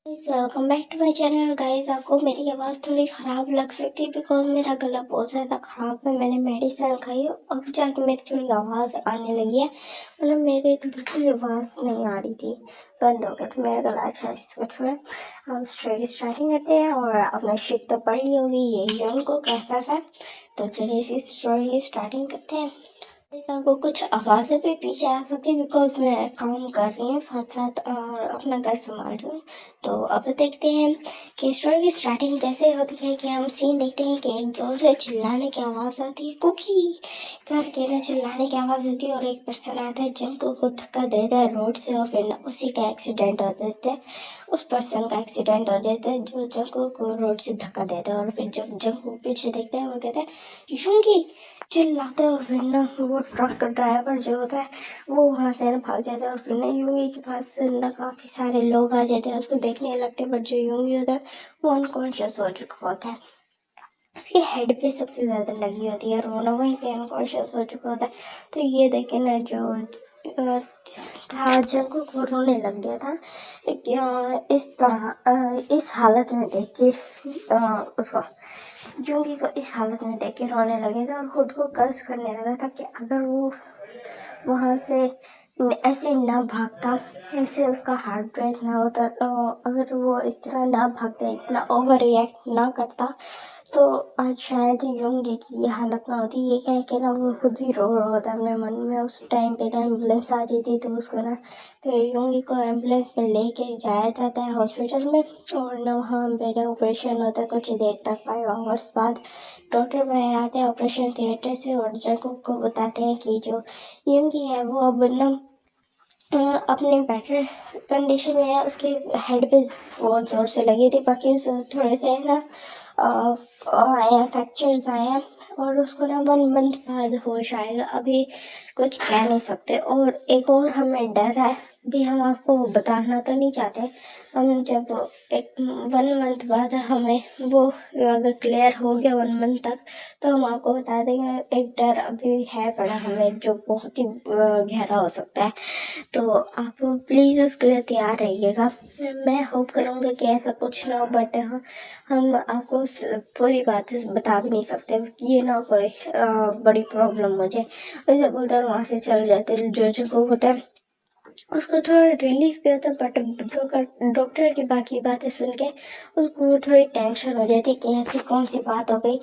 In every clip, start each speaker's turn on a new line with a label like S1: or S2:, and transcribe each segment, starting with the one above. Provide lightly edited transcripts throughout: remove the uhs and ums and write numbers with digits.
S1: Welcome back to my channel guys. आपको मेरी आवाज़ थोड़ी ख़राब लग सकती है बिकॉज मेरा गला बहुत ज़्यादा ख़राब है। मैंने मेडिसिन खाई अब जाके मेरी थोड़ी आवाज़ आने लगी है, मतलब मेरे तो बिल्कुल आवाज़ नहीं आ रही थी, बंद हो गया। तो मेरा गला अच्छा इसको छोड़े हम स्टार्टिंग करते हैं। और अपना शिट तो पढ़ ली होगी, ये उनको कैफे है। तो चलिए इसी स्टोरी स्टार्टिंग करते हैं। आपको कुछ आवाज़ें भी पीछे आ सकती है बिकॉज मैं काम कर रही हूँ साथ साथ और अपना घर संभाल रही हूँ। तो अब देखते हैं कि स्टोरी की स्टार्टिंग जैसे होती है कि हम सीन देखते हैं कि एक जोर से चिल्लाने की आवाज़ आती है, कुकी करके ना चिल्लाने की आवाज़ आती है। और एक पर्सन आता है जंकू को धक्का देता है रोड से और फिर ना उसी का एक्सीडेंट हो जाता है। उस पर्सन का एक्सीडेंट हो जाता है जो जंकू को रोड से धक्का देता है। और फिर जब जंकू पीछे देखता है वो कहता है यूंगी चिल्लाता है। और फिर ना वो ट्रक ड्राइवर जो होता है वो वहाँ से ना भाग जाता है। और फिर ना यूंगी के पास ना काफ़ी सारे लोग आ जाते हैं, उसको देखने लगते हैं। बट जो यूंगी होता है वो अनकॉन्शियस हो चुका होता है, उसकी हेड पे सबसे ज़्यादा लगी होती है और वो ना वहीं पे अनकॉन्शियस हो चुका होता है। तो ये देखे ना जो था जंकू को रोने लग गया था इस तरह इस हालत में देख के उसको जूंगी को इस हालत में देख के रोने लगे थे और खुद को कर्ज करने लगा था कि अगर वो वहाँ से ऐसे ना भागता, ऐसे उसका हार्ट ब्रेक ना होता, तो अगर वो इस तरह ना भागता, इतना ओवर रिएक्ट ना करता, तो आज शायद यूंगी की ये हालत ना होती। ये कह के ना वो खुद ही रो रहा होता अपने मन में। उस टाइम पे ना एम्बुलेंस आ जाती तो उसको ना फिर यूंगी को एम्बुलेंस में लेके जाया जाता है हॉस्पिटल में। और ना वहाँ पे ऑपरेशन होता है कुछ देर तक, 5 आवर्स बाद डॉक्टर बाहर आते हैं ऑपरेशन थिएटर से और जैकब को बताते हैं कि जो यूंगी है वो अब ना अपने बेटर कंडीशन में है। उसके हेड पे बहुत ज़ोर से लगी थी, बाकी थोड़े से ना आए हैं फ्रैक्चर्स आए हैं और उसको ना 1 मंथ बाद होश आएगा। अभी कुछ कह नहीं सकते। और एक और हमें डर है, भी हम आपको बताना तो नहीं चाहते। हम जब एक 1 मंथ बाद हमें वो अगर क्लियर हो गया 1 मंथ तक तो हम आपको बता देंगे। एक डर अभी है पड़ा हमें जो बहुत ही गहरा हो सकता है, तो आप प्लीज़ उसके लिए तैयार रहिएगा। मैं होप करूँगा कि ऐसा कुछ ना हो, बट हम आपको पूरी बातें बता भी नहीं सकते, ये ना कोई बड़ी प्रॉब्लम हो जाए। वैसे बोलते हैं वहाँ से चल जाते जो होता है उसको थोड़ा रिलीफ भी होता है, बट डॉक्टर की बाकी बातें सुन के उसको थोड़ी टेंशन हो जाती है कि ऐसी कौन सी बात हो गई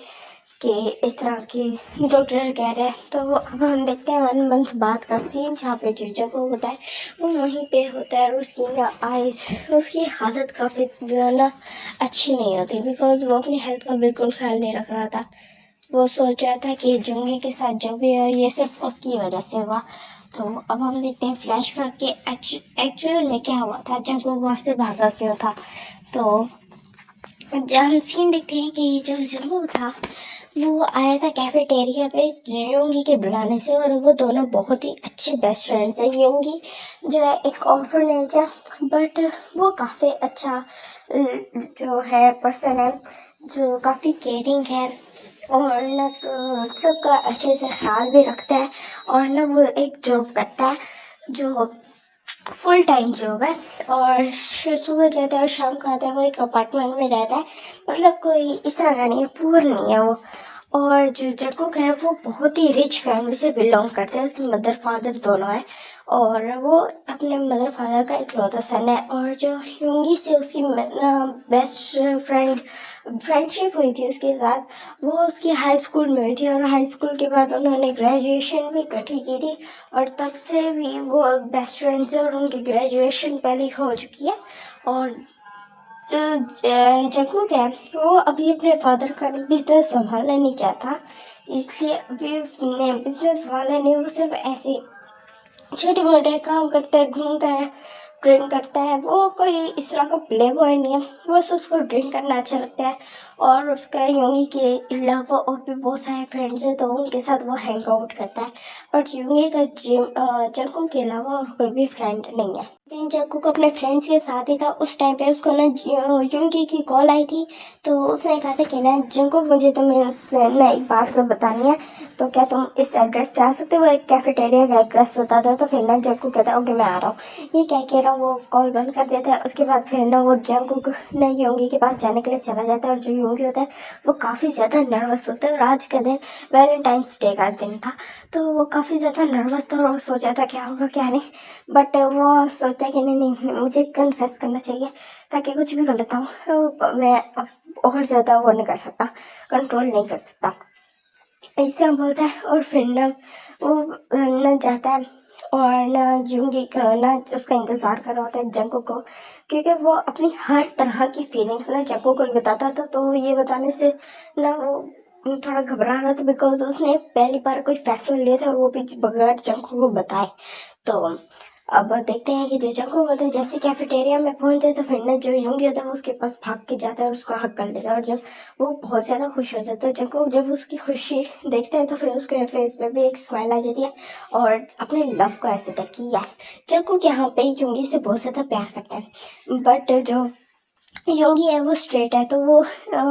S1: कि इस तरह की डॉक्टर कह रहे हैं। तो अब हम देखते हैं 1 मंथ बाद का सीन जहाँ पे जो जगह होता है वो वहीं पे होता है। और उसकी ना आइज उसकी हालत काफ़ी जो है ना अच्छी नहीं होती बिकॉज वो अपनी हेल्थ का बिल्कुल ख्याल नहीं रख रहा था। वो सोच रहा था कि जुंगी के साथ जो भी है ये सिर्फ उसकी वजह से हुआ। तो अब हम देखते हैं फ्लैशबैक के एक्चुअल में क्या हुआ था, जंगू वहाँ से भागा क्यों था। तो हम सीन देखते हैं कि जो जंगू था वो आया था कैफेटेरिया पे योंगी के बुलाने से और वो दोनों बहुत ही अच्छे बेस्ट फ्रेंड्स हैं। योंगी जो है एक ऑर्फनेज है, बट वो काफ़ी अच्छा जो है पर्सन है, जो काफ़ी केयरिंग है और ना सबका अच्छे से ख्याल भी रखता है। और ना वो एक जॉब करता है जो फुल टाइम जॉब है और सुबह जाता है और शाम को आता है। वो एक अपार्टमेंट में रहता है, मतलब कोई इस तरह का नहीं है, पुअर नहीं है वो। और जो जगुक है वो बहुत ही रिच फैमिली से बिलोंग करते हैं, उसके मदर फादर दोनों हैं और वो अपने मदर फादर का इकलौता सन है। और जो यूंगी से उसकी बेस्ट फ्रेंडशिप हुई थी उसके साथ, वो उसकी हाई स्कूल में हुई थी और हाई स्कूल के बाद उन्होंने ग्रेजुएशन भी इकट्ठी की थी और तब से भी वो बेस्ट फ्रेंड्स हैं और उनकी ग्रेजुएशन पहले हो चुकी है। और जो जगूक है वो अभी अपने फादर का बिजनेस संभालना नहीं चाहता, इसलिए अभी उसने बिजनेस संभालना नहीं, वो सिर्फ ऐसे छोटे मोटे काम करता है, घूमता है, ड्रिंक करता है। वो कोई इस तरह का प्ले बॉय नहीं है, बस उसको ड्रिंक करना अच्छा लगता है। और उसका यूंगी के अलावा और भी बहुत सारे फ्रेंड्स हैं तो उनके साथ वो हैंग आउट करता है। बट यूंगी का जंगू के अलावा और कोई भी फ्रेंड नहीं है। दिन जग्गू को अपने फ्रेंड्स के साथ ही था। उस टाइम पे उसको ना युंगी की कॉल आई थी। तो उसने कहा था कि ना जग्गू मुझे तुम्हें ना एक बात बतानी है, तो क्या तुम इस एड्रेस पे आ सकते हो। एक कैफेटेरिया का एड्रेस बता दो। तो फिर ना जग्गू कहता है ओके मैं आ रहा हूँ। ये क्या कह रहा हूँ, वो कॉल बंद कर देता है। उसके बाद फिर ना वो जग्गू ना युंगी के पास जाने के लिए चला जाता है। और जो युंगी होता है वो काफ़ी ज़्यादा नर्वस होता है। और आज का दिन वैलेंटाइंस डे का दिन था, तो वो काफ़ी ज़्यादा नर्वस था और वो सोचा था क्या होगा क्या नहीं। बट वो सोचता है कि नहीं नहीं मुझे कन्फेस करना चाहिए, ताकि कुछ भी गलत हो मैं अब और ज़्यादा वो नहीं कर सकता, कंट्रोल नहीं कर सकता। ऐसे हम बोलता है। और फिर ना वो न जाता है और ना जूंगी का ना उसका इंतज़ार कर रहा होता है जंको को, क्योंकि वो अपनी हर तरह की फीलिंग्स ना जंको को ही बताता था। तो ये बताने से ना वो थोड़ा घबरा रहा था, बिकॉज उसने पहली बार कोई फैसला लिया था और वो भी बगैर जंको को बताए। तो अब देखते हैं कि जो जंको होता है जैसे कैफेटेरिया में पहुंचते तो फिर ना जो योंगी होता है वो उसके पास भाग के जाता है और उसको हक कर लेता है। और जब वो बहुत ज़्यादा खुश हो जाता है, जंको जब उसकी खुशी देखता है तो फिर उसके फेस पे भी एक स्माइल आ जाती है और अपने लव को ऐसे देख कि यस जंको यहाँ पे योंगी से बहुत ज़्यादा प्यार करता है। बट जो योगी है वो स्ट्रेट है, तो वो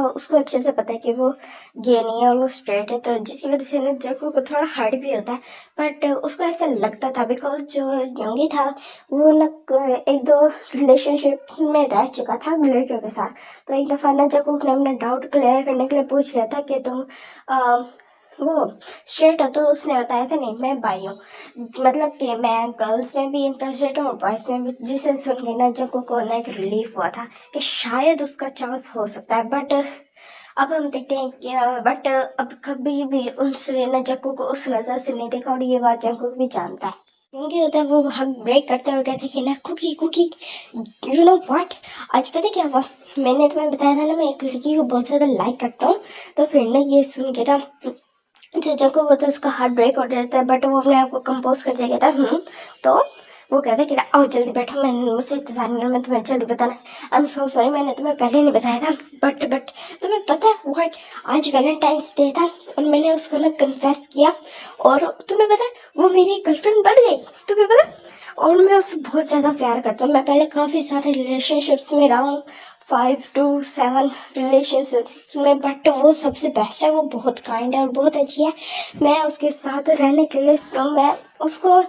S1: उसको अच्छे से पता है कि वो गे नहीं है और वो स्ट्रेट है। तो जिसकी वजह से ना जग्गू को थोड़ा हर्ट भी होता है। बट उसको ऐसा लगता था बिकॉज जो योगी था वो ना एक दो रिलेशनशिप में रह चुका था लड़कियों के साथ। तो एक दफ़ा ना जग्गू ने अपना डाउट क्लियर करने के लिए पूछ लिया था कि तुम वो स्ट्रेट हो। तो उसने बताया था नहीं मैं बाई हूँ, मतलब कि मैं गर्ल्स में भी इंटरेस्टेड हूँ और बॉयज़ में भी। जिसे सुन के ना जग्गू को ना एक रिलीफ हुआ था कि शायद उसका चांस हो सकता है। बट अब हम देखते हैं कि बट अब कभी भी उसने ना जग्गू को उस नज़र से नहीं देखा और ये बात जग्गू भी जानता है। क्योंकि होता है वो हक ब्रेक करते हुए कहते कि ना cookie cookie you know what, आज पता क्या हुआ, मैंने तुम्हें बताया था ना मैं एक लड़की को बहुत ज़्यादा लाइक करता हूँ। तो फिर ना ये सुन के ना जो जगह होता है उसका हार्ट ब्रेक हो जाता है। बट वो अपने आप को कंपोज कर दिया कहता है तो वो कहता है कि आओ जल्दी बैठो, मैंने मुझसे इंतजार नहीं, मैं तुम्हें जल्दी बताना। आई एम सो सॉरी मैंने तुम्हें पहले नहीं बताया था। बट तुम्हें पता है व्हाट, आज वैलेंटाइंस डे था और मैंने उसको ना कन्फेस किया और तुम्हें पता है वो मेरी गर्लफ्रेंड बन गई, तुम्हें पता है? और मैं उससे बहुत ज़्यादा प्यार करता हूँ। मैं पहले काफ़ी सारे रिलेशनशिप्स में रहा हूँ, 5 to 7 रिलेशनशिप्स में, बट वो सबसे बेस्ट है। वो बहुत काइंड है और बहुत अच्छी है। मैं उसके साथ रहने के लिए मैं उसको,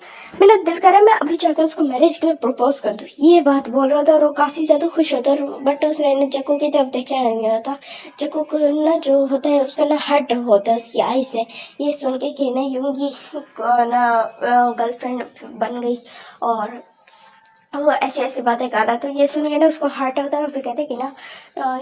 S1: मेरा दिल कर रहा है मैं अभी जाकर उसको मैरिज के लिए प्रपोज कर दूँ, ये बात बोल रहा था। और वो काफ़ी ज़्यादा खुश होता है। बट उसने जग्गू की तरफ देखने नहीं होता। जग्गू को ना जो होता है उसका ना हर्ट होता है उसकी आइज़ में, ये सुन के कि ना यूंगी ना गर्लफ्रेंड बन गई और वो ऐसी ऐसी बातें कर रहा। तो ये सुन के ना उसको हर्ट होता है और फिर कहते कि ना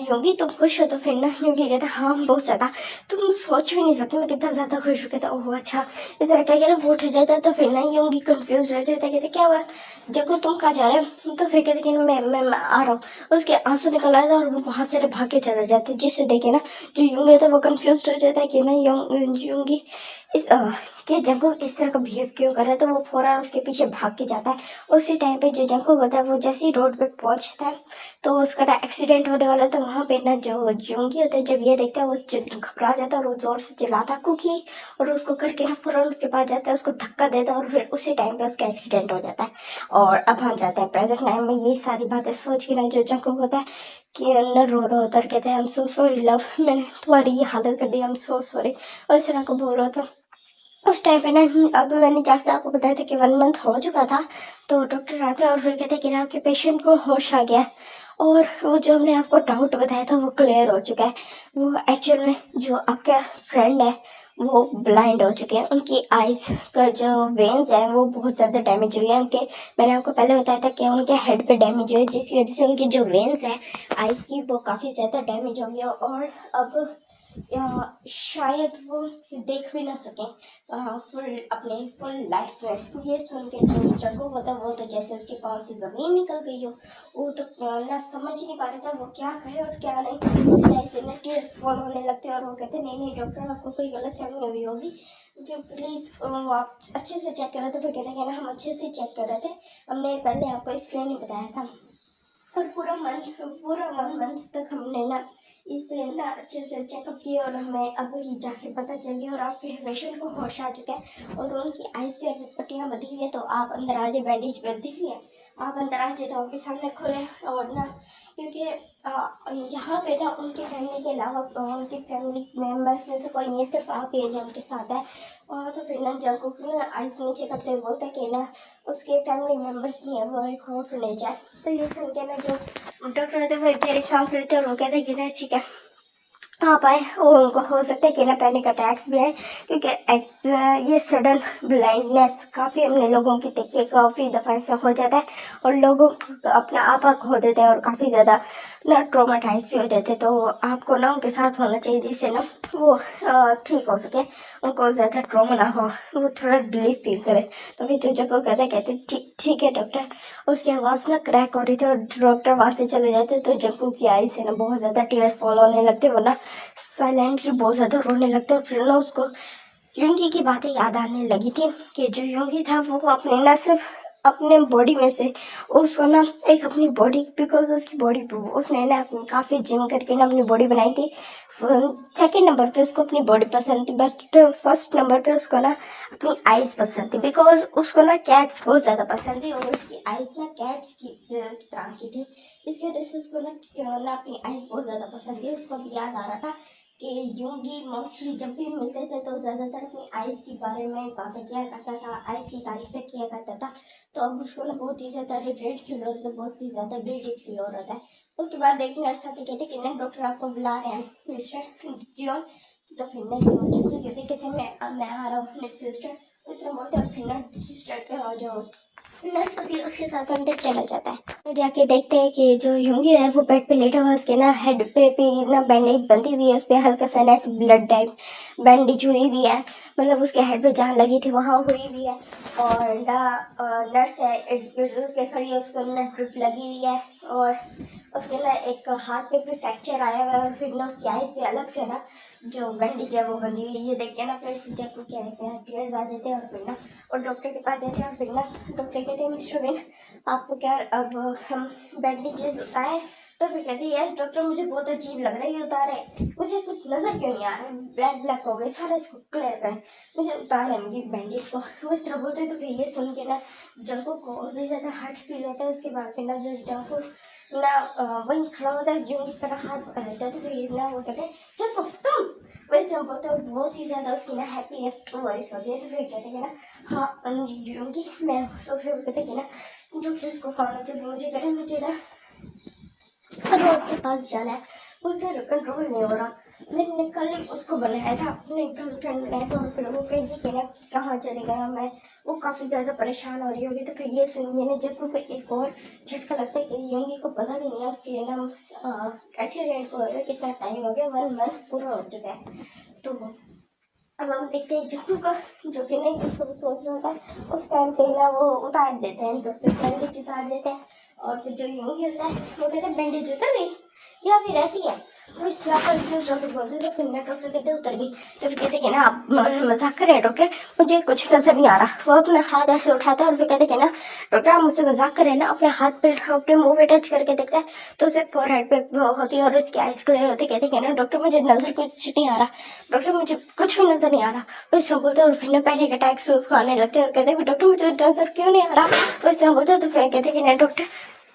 S1: योगी तुम खुश हो। तो फिर ना योगी कहता हाँ बहुत ज़्यादा, तुम सोच भी नहीं सकते मैं कितना ज़्यादा खुश हूँ। कहता ओह अच्छा, इस तरह कह के ना वो उठ जाता है। तो फिर ना योगी कंफ्यूज रह जाता है, कहते क्या हुआ जग्गू तुम कहाँ जा रहे हो। तो फिर कहते कि मैं आ रहा हूँ। उसके आंसू निकल आया था और वो वहाँ से भाग के चला जाता है, जिससे देखे ना जो योगी होता है वो कंफ्यूज हो जाता है कि ना योगी इस कि जग्गू इस तरह का बिहेव क्यों कर रहा है। तो वो फौरन उसके पीछे भाग के जाता है। उसी टाइम पे जो जंको होता है वो जैसे ही रोड पे पहुंचता है तो उसका ना एक्सीडेंट होने वाला है। तो वहाँ पे ना जो जोंगी होता है जब ये देखता है वो घबरा जाता है और वो जोर से चिल्लाता है कुकी, और उसको करके ना फौरन उसके पास जाता है, उसको धक्का देता है और फिर उसी टाइम पे उसका एक्सीडेंट हो जाता है। और अब हम जाते हैं प्रेजेंट टाइम में। ये सारी बातें सोच के ना जो जंको होता है कि ना रो रहा होता है और कहते हैं I am so sorry love, मैंने तुम्हारी ये हालत कर दी, आई एम सो सॉरी। और इस तरह को बोल रहा था। उस टाइम पे ना अब मैंने जैसे आपको बताया था कि 1 मंथ हो चुका था। तो डॉक्टर आते हैं और फिर कहते हैं कि ना आपके पेशेंट को होश आ गया है और वो जो हमने आपको डाउट बताया था वो क्लियर हो चुका है। वो एक्चुअल में जो आपका फ्रेंड है वो ब्लाइंड हो चुके हैं, उनकी आइज़ का जो वेन्स है वो बहुत ज़्यादा डैमेज हुई है उनके। मैंने आपको पहले बताया था कि उनके हेड पे डैमेज हुई है, जिसकी वजह से उनकी जो वेन्स है आइज़ की वो काफ़ी ज़्यादा डैमेज हो गया और अब शायद वो देख भी ना सकें फुल लाइफ में। ये सुन के जो जग्गू होता वो तो जैसे उसके पाँव से ज़मीन निकल गई हो, वो तो ना समझ नहीं पा रहा था वो क्या करे और क्या नहीं। उसके ऐसे ना टीयर्स फॉल होने लगते और वो कहते नहीं नहीं डॉक्टर आपको कोई गलतफहमी हुई होगी, तो प्लीज़ वो आप अच्छे से चेक करें। तो फिर कहते हैं ना हम अच्छे से चेक कर रहे थे, हमने पहले आपको इसलिए नहीं बताया था। और पूरा 1 मंथ तक हमने ना इस पे ना अच्छे से चेकअप किया और हमें अब ही जाके पता चल गया और आपके पेशेंट को होश आ चुका है और उनकी आइज़ पे अभी पट्टियाँ बंधी हुई है। तो आप अंदर आ जाए, बैंडेज बंधी हुई है, आप अंदर आ जाए तो आपके सामने खुले। और ना क्योंकि यहाँ पे ना उनकी फैमिली के अलावा उनकी फैमिली मेम्बर्स में से कोई नहीं है, सिर्फ आप ही हैं जो उनके साथ है। और तो फिर ना जंकुक ना आइस नीचे करते हुए बोलता है कि ना उसके फैमिली मेम्बर्स नहीं है, वो एक ऑर्फनेज है। तो ये सुन के ना जो डॉक्टर होते हैं वो एक गहरी सांस लेते हैं और वो कहते हैं कि ना ठीक है आप आए। और उनको हो सकता है कि ना पैनिक अटैक्स भी आए, क्योंकि ये सडन ब्लाइंडनेस काफ़ी हमने लोगों की देखी है, काफ़ी दफ़ा ऐसा हो जाता है और लोगों अपना आपा खो देते हैं और काफ़ी ज़्यादा ना ट्रोमाटाइज भी हो जाते हैं। तो आपको ना उनके साथ होना चाहिए जिससे ना वो ठीक हो सके, उनको ज़्यादा ट्रोमा ना हो, वो थोड़ा रिलीफ फील करे। तो फिर जो को कहते ठीक है डॉक्टर। उसकी आवाज़ ना क्रैक हो रही थी और डॉक्टर वहाँ से चले जाते तो जग्गू की आई से ना बहुत ज़्यादा टीयर्स फॉल होने लगते, वो ना साइलेंटली बहुत ज़्यादा रोने लगते। और फिर ना उसको योंगी की बातें याद आने लगी थी कि जो योंगी था वो अपने ना सिर्फ अपने बॉडी में से उसको ना एक अपनी बॉडी, बिकॉज उसकी बॉडी उसने ना अपनी काफ़ी जिम करके ना अपनी बॉडी बनाई थी। सेकंड नंबर पे उसको अपनी बॉडी पसंद थी, बट फर्स्ट नंबर पे उसको ना अपनी आइज़ पसंद थी, बिकॉज उसको ना कैट्स बहुत ज़्यादा पसंद थी और उसकी आइज़ ना कैट्स की तरह की थी। इसकी वजह से उसको ना अपनी आइज़ बहुत ज़्यादा पसंद थी। उसको भी याद आ रहा था कि योंगी मोस्टली जब भी मिलते थे तो ज़्यादातर अपनी आइज़ के बारे में बातें किया करता था, आइज़ की तारीफ़ें किया करता था। तो अब उसको ना बहुत ही ज़्यादा रिग्रेट फील हो रहा था, बहुत ही ज़्यादा गिल्टी फील हो रहा था। उसके बाद एक नर्स आती कहते कि नहीं डॉक्टर आपको बुला रहे हैं मिस्टर जियोन। तो फिर ना जियोन कहते मैं आ रहा हूँ अपने सिस्टर, इस तरह बोलते और फिर ना सिस्टर जो नर्स होती है उसके साथ अंदर चला जाता है। तो जाके देखते हैं कि जो योंगी है वो बेड पे लेटा हुआ है, उसके ना हेड पे भी ना बैंडेज बंधी हुई है, उस पर हल्का सा ना ब्लड टाइप बैंडेज हुई हुई है, मतलब उसके हेड पे जहाँ लगी थी वहाँ हुई हुई है। और ना नर्स है उसके खड़ी है, उसको ना ड्रिप लगी हुई है और उसके ना एक हाथ पे भी फ्रैक्चर आया हुआ है और फिर ना उसकी आइज़ पे अलग से ना जो बैंडेज है वो बंधी हुई है। ये देख के ना फिर जब उसकी आइज़ में टीयर्स आ जाते हैं और फिर ना और डॉक्टर के पास जाते हैं और फिर ना डॉक्टर कहते हैं मिस्टर विन आपको क्या अब हम बैंडेजेस उतारें। तो फिर कहती है यस डॉक्टर मुझे बहुत अजीब लग रहा है ये उतारे, मुझे कुछ नज़र क्यों नहीं आ रहा है, ब्लैक ब्लैक हो गए सारा, इसको क्लियर करें, मुझे उतारें ये बैंडेज को। वो इस तरह बोलते हैं। तो फिर ये सुन के ना जंको को और भी ज़्यादा हर्ट फील होता है। उसके बाद फिर ना जो जंको ना वहीं खड़ा होता है, जो की तरह हाथ पकड़ लेता है। तो फिर ना वो कहते हैं जंको तुम, वैसे हम बोलते हैं बहुत ही ज़्यादा उसकी ना हैप्पीएस्ट वॉइस होती है। तो फिर कहते हैं ना हाँ योंगी मैं, तो फिर कहते हैं कि ना जो इसको खाना चाहिए मुझे करें, मुझे ना रोज के पास जाना है, मुझसे कंट्रोल नहीं हो रहा। मैंने कल ही उसको बनाया था, अपने गर्लफ्रेंड बनाया था और फिर वो कहेगी कि ना कहाँ चले गया मैं, वो काफ़ी ज़्यादा परेशान हो रही होगी। तो फिर ये सुनिए ना जब को एक और झटका लगता है कि योंगी को पता भी नहीं है उसके ना एक्सीडेंट को कितना टाइम हो गया, 1 मंथ पूरा हो चुका है। तो अब हम देखते हैं जग्गू का जो कि नहीं सब सोच रहा था उस टाइम पे ना वो उतार देते हैं, डॉक्टर बैंडेज उतार देते हैं। और फिर जो योंगी होता है वो कहते हैं बैंडेज उतर गई या फिर रहती है, वो इस तरह पर डॉक्टर बोलते तो फिर ना डॉक्टर कहते उतर गई। तो फिर कहते कि ना आप मजाक कर रहे हैं डॉक्टर, मुझे कुछ नजर नहीं आ रहा। वो अपना हाथ ऐसे उठाता है और फिर कहते कि ना डॉक्टर आप मुझसे मजाक कर रहे हैं ना, अपने हाथ पे अपने मुंह पे टच करके देखता है तो उसे फोरहेड पे होती है और उसकी आइज क्लियर होती है। कहते कि ना डॉक्टर मुझे नजर कुछ नहीं आ रहा, डॉक्टर मुझे कुछ भी नजर नहीं आ रहा। तो इस तरह बोलते और फिर ना पैनिक अटैक से उसको आने लगते हैं और कहते हैं डॉक्टर मुझे नजर क्यों नहीं आ रहा। तो इस तरह बोलते तो फिर कहते कि ना डॉक्टर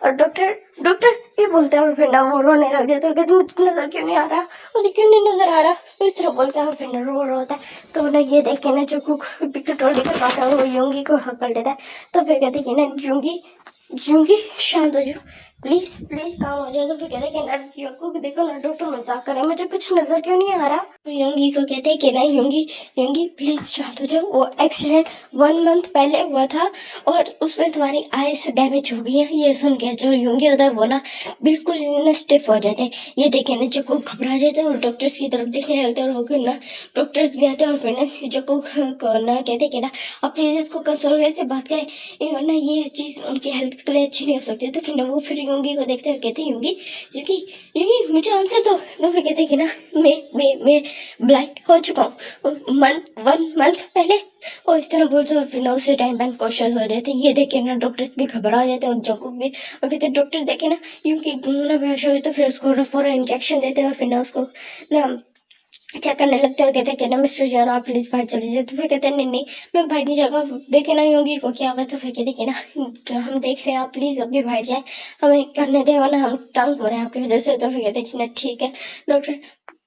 S1: और डॉक्टर डॉक्टर ये बोलता है और फिर ना वो रोने लग जाता है और कहते मुझे नजर क्यों नहीं आ रहा, मुझे क्यों नहीं नजर आ रहा। तो इस तरह बोलता है और फिर ना रो रहा होता है। तो ना ये देख के ना जो कुक भी कंट्रोल नहीं कर पाता है वो योंगी को हकल देता है। तो फिर कहते कि ना योंगी योंगी शांत हो जाओ प्लीज प्लीज काम हो जाए। तो फिर कहते कि ना योंगी को देखो ना डॉक्टर मजाक करे, मुझे कुछ नजर क्यों नहीं आ रहा। तो योंगी को कहते हैं कि ना योंगी योंगी प्लीज शांत हो जाओ, वो एक्सीडेंट 1 मंथ पहले हुआ था और उसमें तुम्हारी आइस डैमेज हो गई है। ये सुन के जो योंगी होता है वो ना बिल्कुल ना स्टिफ हो जाते हैं। ये देखे ना जको घबरा जाते हैं और डॉक्टर्स की तरफ देखने लगते हैं और वो फिर ना डॉक्टर्स भी आते हैं और फिर ना जको ना कहते हैं कि ना आप प्लीज इसको कंसल्टेंट से बात करें वरना ये चीज़ उनकी हेल्थ के लिए अच्छी नहीं हो सकती। तो फिर ना वो फिर योंगी को देखते हैं कहते हैं योंगी योंगी योंगी मुझे आंसर दो। तो फिर कहते हैं कि ना मैं ब्लाइंड हो चुका हूँ 1 मंथ पहले। और इस तरह बोलते और फिर ना उसी टाइम पे कॉन्शियस हो जाते हैं। ये देखे ना डॉक्टर्स भी घबरा जाते हैं और जंकुक भी, और कहते डॉक्टर देखे ना योंगी ना बेहोश हो गई। तो फिर उसको ना फौरन इंजेक्शन देते हैं और फिर ना उसको ना चेक करने लगते और कहते हैं ना मिस्टर जॉन आप प्लीज बाहर चले जाए। तो फिर कहते हैं नहीं नहीं मैं बाहर नहीं जाऊँगा, देखे ना योगी को क्या हुआ। तो फिर कहते ना हम देख रहे हैं, आप प्लीज अभी बाहर जाए, हमें करने दे वरना हम तंग हो रहे हैं आपकी वजह से। तो फिर कहते कि ना ठीक है डॉक्टर,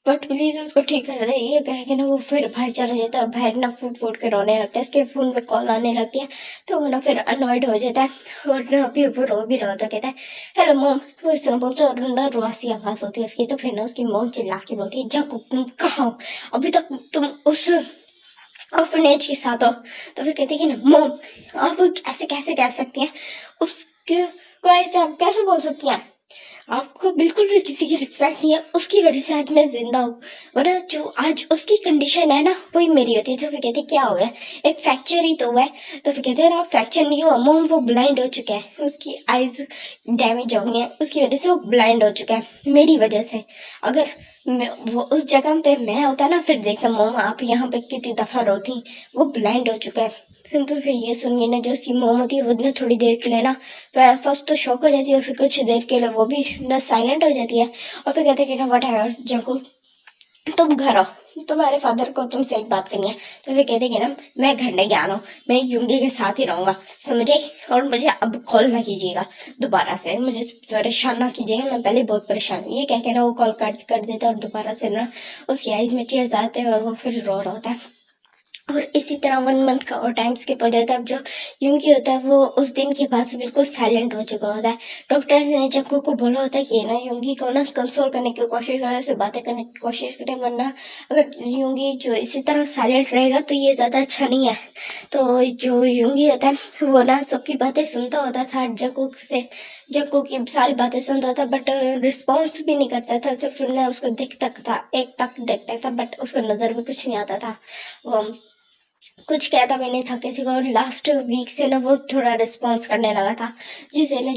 S1: बट प्लीज उसको ठीक कर दे। ये कह के ना वो फिर बाहर चला जाता है और बाहर ना फूट फूट के रोने लगता है, उसके फोन पे कॉल आने लगती है। तो वो ना फिर अनॉयड हो जाता है और ना अभी वो रो भी रहा होता है, कहता है हेलो मॉम। तो इस तरह बोलते और ना रुआसी आवाज होती है उसकी। तो फिर ना उसकी मॉम चिल्ला के बोलती है जाकूब तुम कहाँ हो, अभी तक तुम उस ऑर्फनेज के साथ हो। तो फिर कहती है कि ना मॉम आप ऐसे कैसे कह सकती हैं, उसके को ऐसे आप कैसे बोल सकती हैं, आपको बिल्कुल भी किसी की रिस्पेक्ट नहीं है, उसकी वजह से आज मैं जिंदा हूँ, वरना जो आज उसकी कंडीशन है ना वही मेरी होती है। तो फिर कहते क्या हो गया, एक फ्रैक्चर ही तो हुआ है। तो फिर कहते हैं ना फ्रैक्चर नहीं हुआ मोम, वो ब्लाइंड हो चुका है, उसकी आईज डैमेज हो गई है, उसकी वजह से वो ब्लाइंड हो चुका है मेरी वजह से। अगर वो उस जगह पे मैं होता ना फिर देखना मोम आप यहाँ पे कितनी दफा रोती, वो ब्लाइंड हो चुका है। तो फिर ये सुनिए ना जो उसकी मोम होती है वो ना थोड़ी देर के लिए ना फर्स्ट तो शॉक हो जाती है और फिर कुछ देर के लिए वो भी ना साइलेंट हो जाती है। और फिर कहते हैं कि ना वट एवर जको तुम घर आओ, तुम्हारे फादर को तुमसे एक बात करनी है। तो फिर कहते हैं कि ना मैं घर नहीं आ रहा हूँ, मैं युंगी के साथ ही रहूंगा, समझे, और मुझे अब कॉल ना कीजिएगा दोबारा से, मुझे परेशान ना कीजिएगा, मैं पहले बहुत परेशान हूँ। ये कह के ना वो कॉल कट कर देता है और दोबारा से ना उसकी आईज में टीयर्स आते हैं और वो फिर रो रहा होता है। और इसी तरह 1 मंथ का और टाइम स्किप हो जाता है। अब जो यूंगी होता है वो उस दिन के बाद से बिल्कुल साइलेंट हो चुका होता है। डॉक्टर ने जक्कू को बोला होता है कि ना यूंगी को ना कंसोल करने की कोशिश करे, उससे बातें करने की कोशिश करे, वरना अगर यूंगी जो इसी तरह साइलेंट रहेगा तो ये ज़्यादा अच्छा नहीं है। तो जो यूंगी होता है वो ना सबकी बातें सुनता होता था, जक्कू की सारी बातें सुनता था, बट रिस्पॉन्स भी नहीं करता था, सिर्फ ना उसको देखता था, एक तक देखता था, बट उसको नज़र में कुछ नहीं आता था, वो कुछ कहता भी नहीं था किसी को। और लास्ट वीक से ना वो थोड़ा रिस्पॉन्स करने लगा था, जिसे ना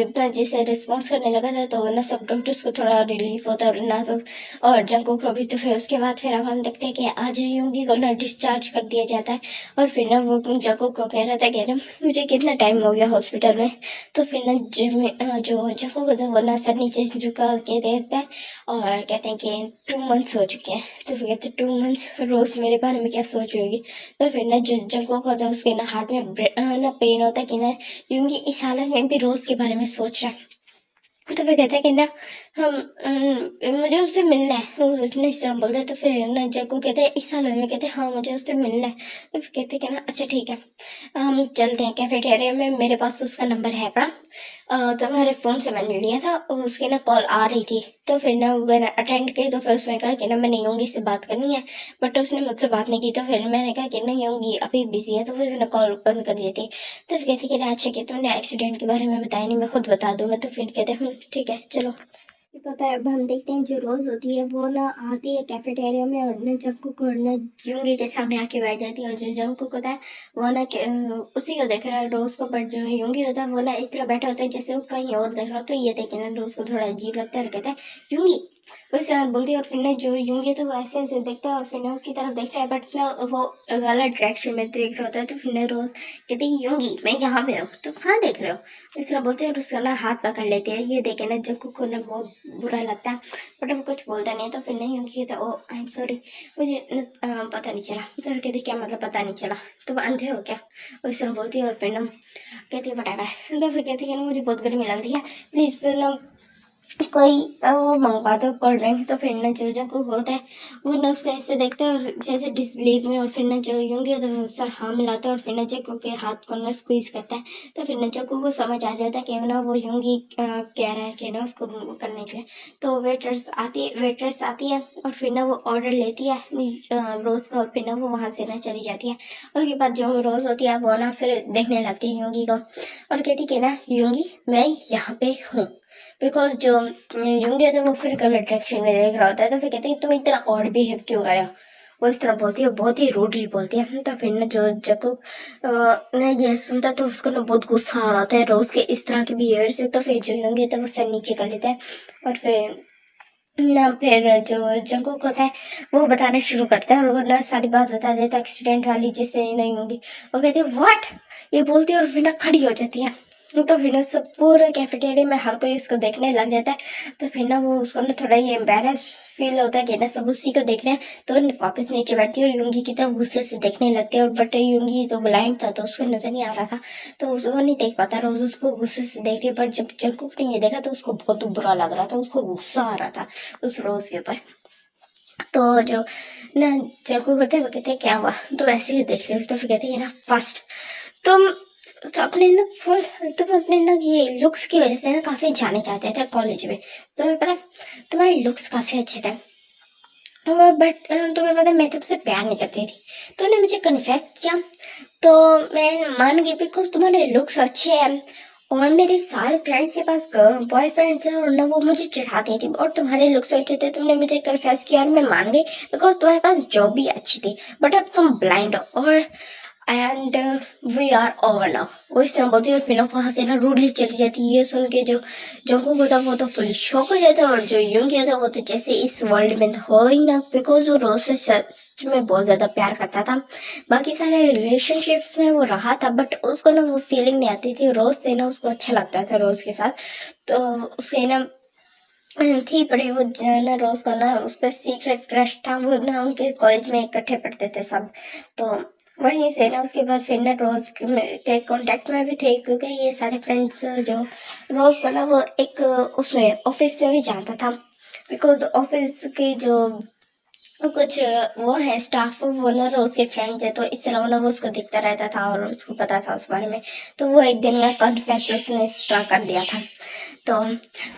S1: इतना जिसे रिस्पॉन्स करने लगा था, तो ना सब डॉक्टर्स को थोड़ा रिलीफ होता है और ना सब, और जंको को भी। तो फिर उसके बाद फिर अब हम देखते हैं कि आज यूंगी को ना डिस्चार्ज कर दिया जाता है। और फिर ना वो जंको को कह रहा था कि ना मुझे कितना टाइम हो गया हॉस्पिटल में। तो फिर ना जो जंको को वो ना सर नीचे झुका के देखता है और कहते हैं कि 2 मंथ्स हो चुके हैं। तो फिर कहते 2 मंथ्स रोज मेरे बारे में क्या सोच रही होगी। तो फिर ना जंको को होता है उसके ना हार्ट में ना पेन होता है कि ना यूंगी इस हालत में भी रोज के बारे में सोच रहा है। तो फिर कहता है कि ना हम मुझे उससे मिलना है, उसने इस तरह बोलता है। तो फिर ना जग्गू कहते हैं इस हालत में, कहते हैं हाँ मुझे उससे मिलना है। तो फिर कहते हैं कि ना अच्छा ठीक है हम चलते हैं कैफेटेरिया में, मेरे पास उसका नंबर है अपना, तुम्हारे फ़ोन से मैंने लिया था, उसकी ना कॉल आ रही थी। तो फिर ना मैंने अटेंड की। तो फिर उसने कहा कि ना मैंने योंगी से बात करनी है, बट उसने मुझसे बात नहीं की। तो फिर मैंने कहा कि नहीं योंगी अभी बिजी है। तो फिर उसने कॉल बंद कर दी थी। तो फिर कहती कि ना अच्छा कि तुमने एक्सीडेंट के बारे में बताया नहीं, मैं खुद बता दूंगा। तो फिर कहते ठीक है चलो। पता है अब हम देखते हैं जो रोज होती है वो ना आती है कैफेटेरिया में और ना जंकू को ना यूंगी के सामने आके बैठ जाती है। और जो जंकू होता है वो ना उसी को देख रहा है रोज को, बट जो यूंगी होता है वो ना इस तरह बैठा होता है जैसे वो कहीं और देख रहा हो। तो ये देखे ना रोज को थोड़ा अजीब लगता है और कहता है यूंगी, उस तरह बोलती है। और फिर ना जो यूंगी तो वो ऐसे ऐसे देखता है और फिर ना उसकी तरफ देख रहा है, बट ना वो गलत डायरेक्शन में देख रहा होता है। तो फिर ना रोज कहती है यूंगी मैं यहाँ पे हूँ, तुम कहाँ देख रहे हो, इस तरह बोलते हैं। और उसका ना हाथ पकड़ लेते हैं। ये देखे ना जग्गू को ना बहुत बुरा लगता है, बट वो कुछ बोलता नहीं है। तो फिर नहीं होगी तो ओ आई एम सॉरी, मुझे पता नहीं चला। तो फिर कहती क्या मतलब पता नहीं चला, तुम अंधे हो क्या, वो इस तरह बोलती है। और फिर ना कहती है वटावर। तो फिर कहती है ना मुझे बहुत गर्मी लग रही है, प्लीज़ ना कोई वो मंगवा दो कोल्ड ड्रिंक। तो फिर ना जो जंकू होता है वो ना उसको ऐसे देखता है और जैसे डिसबिलीव में। और फिर ना जो यूंगी होता है उससे हाँ मिलाता है और फिर ना जंकू के हाथ को ना स्क्वीज करता है। तो फिर ना जंकू को समझ आ जाता है कि ना वो यूंगी कह रहा है कि ना उसको करने के लिए। तो वेटर्स आती है और फिर ना वो ऑर्डर लेती है रोज़ का, और फिर ना वो वहाँ से ना चली जाती है। उसके बाद जो रोज़ होती है वो ना फिर देखने लगती है यूंगी को और कहती कि ना यूंगी मैं यहाँ पे हूँ, बिकॉज जो यूंगी है वो फिर गलत डायरेक्शन में देख रहा होता है। तो फिर कहते हैं तुम इतना ऑड बिहेव क्यों कर रहे हो, वो इस तरह बोलती है, बहुत ही रूडली बोलती है। तो फिर ना जो जको ने ये सुनता तो उसको ना बहुत गुस्सा आ रहा होता है रोज के इस तरह के बिहेवियर से। तो फिर जो यूंगी होता है वो सर नीचे कर लेता है और फिर जो जंकुक होता है वो बताना शुरू करता है और वो ना सारी बात बता देता है एक्सीडेंट वाली, जिससे नहीं होगी। वो कहती है व्हाट, ये बोलती है और फिर ना खड़ी हो जाती है। तो फिर ना सब पूरे कैफेटेरिया में हर कोई उसको देखने लग जाता है। तो फिर ना वो उसको ना थोड़ा ये एम्बेरस फील होता है कि ना सब उसी को देख रहे हैं। तो वो वापस नीचे बैठती है और यूंगी की तरफ गुस्से से देखने लगती है। और बट यूंगी तो ब्लाइंड था तो उसको नजर नहीं आ रहा था, तो उसको नहीं देख पाता। रोज उसको गुस्से से देख रही है, पर जब जंकुक ने ये देखा तो उसको बहुत बुरा लग रहा था, उसको गुस्सा आ रहा था उस रोज के ऊपर। तो जो ना जंकुक होते हैं वो कहते हैं क्या हुआ, तो ऐसे ही देख रहे हो। तो फिर कहते हैं ना फर्स्ट तुम तो अपने ना तुम अपने ना ये लुक्स की वजह से ना काफी जाने जाते थे कॉलेज में। तुम्हें पता तुम्हारे लुक्स काफी अच्छे थे, और बट तुम्हें पता मैं तुमसे प्यार नहीं करती थी। तो उन्होंने मुझे कन्फेस किया, तो मैं मान गई बिकॉज तुम्हारे लुक्स अच्छे हैं। और मेरे सारे फ्रेंड्स के पास बॉयफ्रेंड्स हैं और ना वो मुझे चिढ़ाती थी, और तुम्हारे लुक्स अच्छे थे, तुमने मुझे कन्फेस किया और मैं मान गई बिकॉज तुम्हारे पास जॉब भी अच्छी थी। बट अब तुम ब्लाइंड हो और and we are over now, वो इस तरह बोलती है। और फिर ना वहाँ से ना रूडली चली जाती है। ये सुन के जो जंकुक होता वो तो फुल शॉक हो जाता है, और जो यूंगी होता वो तो जैसे इस वर्ल्ड में हो ही ना, बिकॉज वो रोज से सच में बहुत ज्यादा प्यार करता था। बाकी सारे रिलेशनशिप्स में वो रहा था, बट उसको ना वो फीलिंग नहीं आती थी। रोज से ना उसको अच्छा लगता था रोज के साथ। तो उसके ना थी पड़ी वो ना रोज का ना उस पर सीक्रेट क्रश था। वो ना उनके कॉलेज में इकट्ठे पढ़ते थे सब, तो वहीं से ना उसके बाद फिर ना रोज के कांटेक्ट में भी थे, क्योंकि ये सारे फ्रेंड्स जो रोज को ना वो एक उसमें ऑफिस में भी जानता था। बिकॉज ऑफिस के जो कुछ वो है स्टाफ, वो ना रोज के फ्रेंड थे, तो इस तरह ना वो उसको दिखता रहता था और उसको पता था उस बारे में। तो वो एक दिन ना कन्फेस उसने स्टार्ट कर दिया था। तो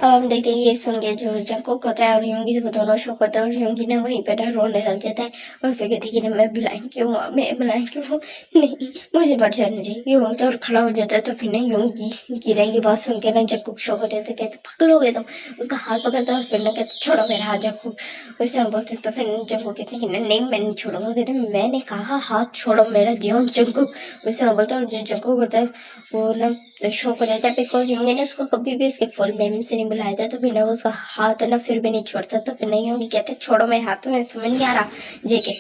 S1: हम देखते हैं ये सुन के जो जंकुक होता है और यूंगी वो दोनों शौक होता है, और यूंगी ना वहीं पर रोने लग जाता है। और फिर कहती है कि ना मैं ब्लाइंड क्यों हूँ, मैं ब्लाइंड क्यों हूँ, नहीं मुझे बढ़ जाना चाहिए ये बोलता है और खड़ा हो जाता है। तो फिर ना यूंगी गिरे की बात सुन के ना जंकुक शौक हो जाता है, कहते पागल हो गए तुम, उसका हाथ पकड़ता है और फिर ना कहते छोड़ो मेरा हाथ जंकुक, उस तरह बोलते। तो फिर जंकुक कहते हैं नहीं मैं नहीं छोड़ूंगा, कहते मैंने कहा हाथ छोड़ो मेरा जीवन जंकुक, उस तरह बोलता है। और जो जंकुक होता है वो ना शौक हो जाता है, बिकॉज यूंगी ने उसको कभी भी उसके फुल नेम से नहीं बुलाया था। तो फिर ना उसका हाथ ना फिर भी नहीं छोड़ता। तो फिर नहीं यूंगी कहते छोड़ो मेरे हाथ में, समझ नहीं आ रहा जेके,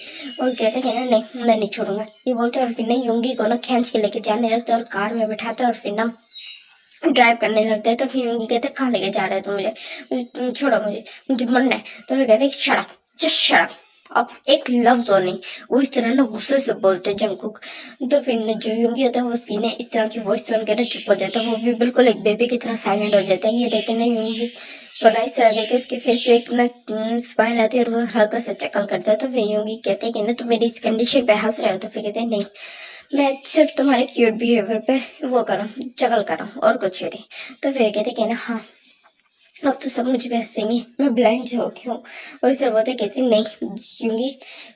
S1: और कहते हैं ना नहीं मैं नहीं छोड़ूंगा ये बोलते। और फिर ना यूंगी को ना खींच के लेके जाने लगता है और कार में बैठाता है और फिर ना ड्राइव करने लगता है। तो फिर यूंगी कहते कहाँ लेके जा रहे हो तुम मुझे छोड़ो, मुझे मरना है। तो फिर कहते shut up just shut up, अब एक लफ्ज और नहीं, वो इस तरह ना गुस्से से बोलते जंकुक। तो फिर न जो यूंगी होता है वो उसकी ने इस तरह की वॉइस सुन के ना चुप हो जाता है, वो भी बिल्कुल एक बेबी की तरह साइलेंट हो जाता है। ये देखे ना यूंगी को ना इस तरह देखे उसके फेस पे एक ना स्माइल आती है और वो हल्का सा चकल करता है। तो फिर यूंगी कहते हैं कि ना तुम मेरी इस कंडीशन पे हंस रहे हो। तो फिर कहते हैं नहीं मैं सिर्फ तुम्हारे क्यूट बिहेवियर पे वो करूँ चकल करूँ और कुछ नहीं। तो फिर कहते कि ना हाँ अब तो सब मुझ पे हंसेंगे, मैं ब्लाइंड हो गई हूँ। और इस तरह बोलते कहती नहीं यूंगी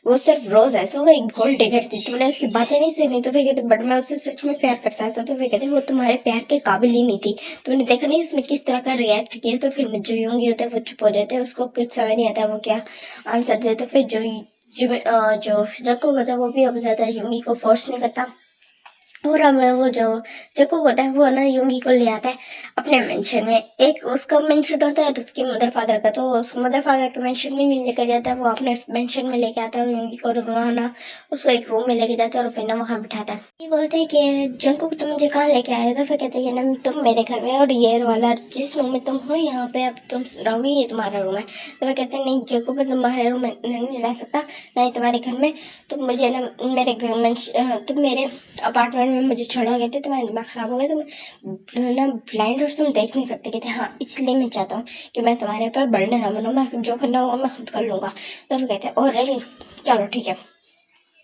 S1: वो सिर्फ रोज ऐसा होगा एक गोल्ड डिगर थी, तुमने उसकी बातें नहीं सुनी। तो फिर कहते बट मैं उससे सच में प्यार करता था। तो फिर कहते वो तुम्हारे प्यार के काबिल ही नहीं थी, तुमने देखा नहीं उसने किस तरह का रिएक्ट किया। तो फिर जो यूंगी होता है वो चुप हो जाते हैं, उसको कुछ समझ नहीं आता वो क्या आंसर दे। तो फिर जो जको होता है वो भी अब ज्यादा यूंगी को फोर्स नहीं करता, और हमें वो जो जको होता है वो ना यूंगी को ले आता है अपने मेंशन में। एक उसका मेंशन होता है और उसके मदर फादर का, तो उस मदर फादर के मेंशन में नहीं लेकर जाता है, वो अपने मेंशन में लेके आता है और यूंगी को रुकवाना उसको एक रूम में लेके जाता है और फिर ना वहाँ बिठाता है। ये बोलते हैं कि जंकुक तुम मुझे कहाँ लेके आए, तो फिर कहते हैं ना तुम मेरे घर में और ये वाला जिस रूम में तुम हो यहाँ पे अब तुम रहोगे ये तुम्हारा रूम है। तो फिर कहते हैं नहीं जंकुक मैं तुम्हारे रूम में नहीं रह सकता, ना ही तुम्हारे घर में, तुम मुझे ना मेरे घर में तुम मेरे अपार्टमेंट में मुझे छोड़ा गए थे, तुम्हारा दिमाग खराब हो गया, तुम ना ब्लाइंड और तुम देख नहीं सकते। कहते हाँ इसलिए मैं चाहता हूँ कि मैं तुम्हारे ऊपर बर्डन ना बनो, मैं जो करना होगा मैं खुद कर लूँगा। तो फिर कहते हैं ओ रेडी चलो ठीक है।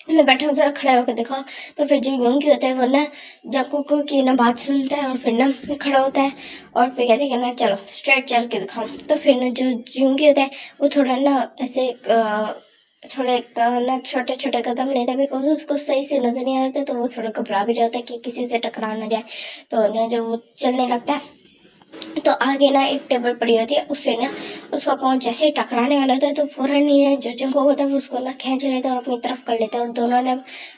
S1: मैं बैठा हूँ जरा खड़ा होकर देखा। तो फिर जो यूंगी होता है वो ना जंकुक की ना बात सुनता है और फिर ना खड़ा होता है और फिर कहते हैं ना चलो स्ट्रेट चल के दिखाओ। तो फिर ना जो यूंगी होता है वो थोड़ा ना ऐसे थोड़े ना छोटे छोटे कदम लेता है, बिकॉज उसको सही से नजर नहीं आता, तो वो थोड़ा घबरा भी जाता है कि किसी से टकरा ना जाए। तो ना जो वो चलने लगता है तो आगे ना एक टेबल पड़ी होती है, उससे ना उसका पाँव जैसे ही टकराने वाला होता है तो फौरन ही जो जंको होता है वो उसको ना खींच लेता है और अपनी तरफ कर लेता है, और दोनों ने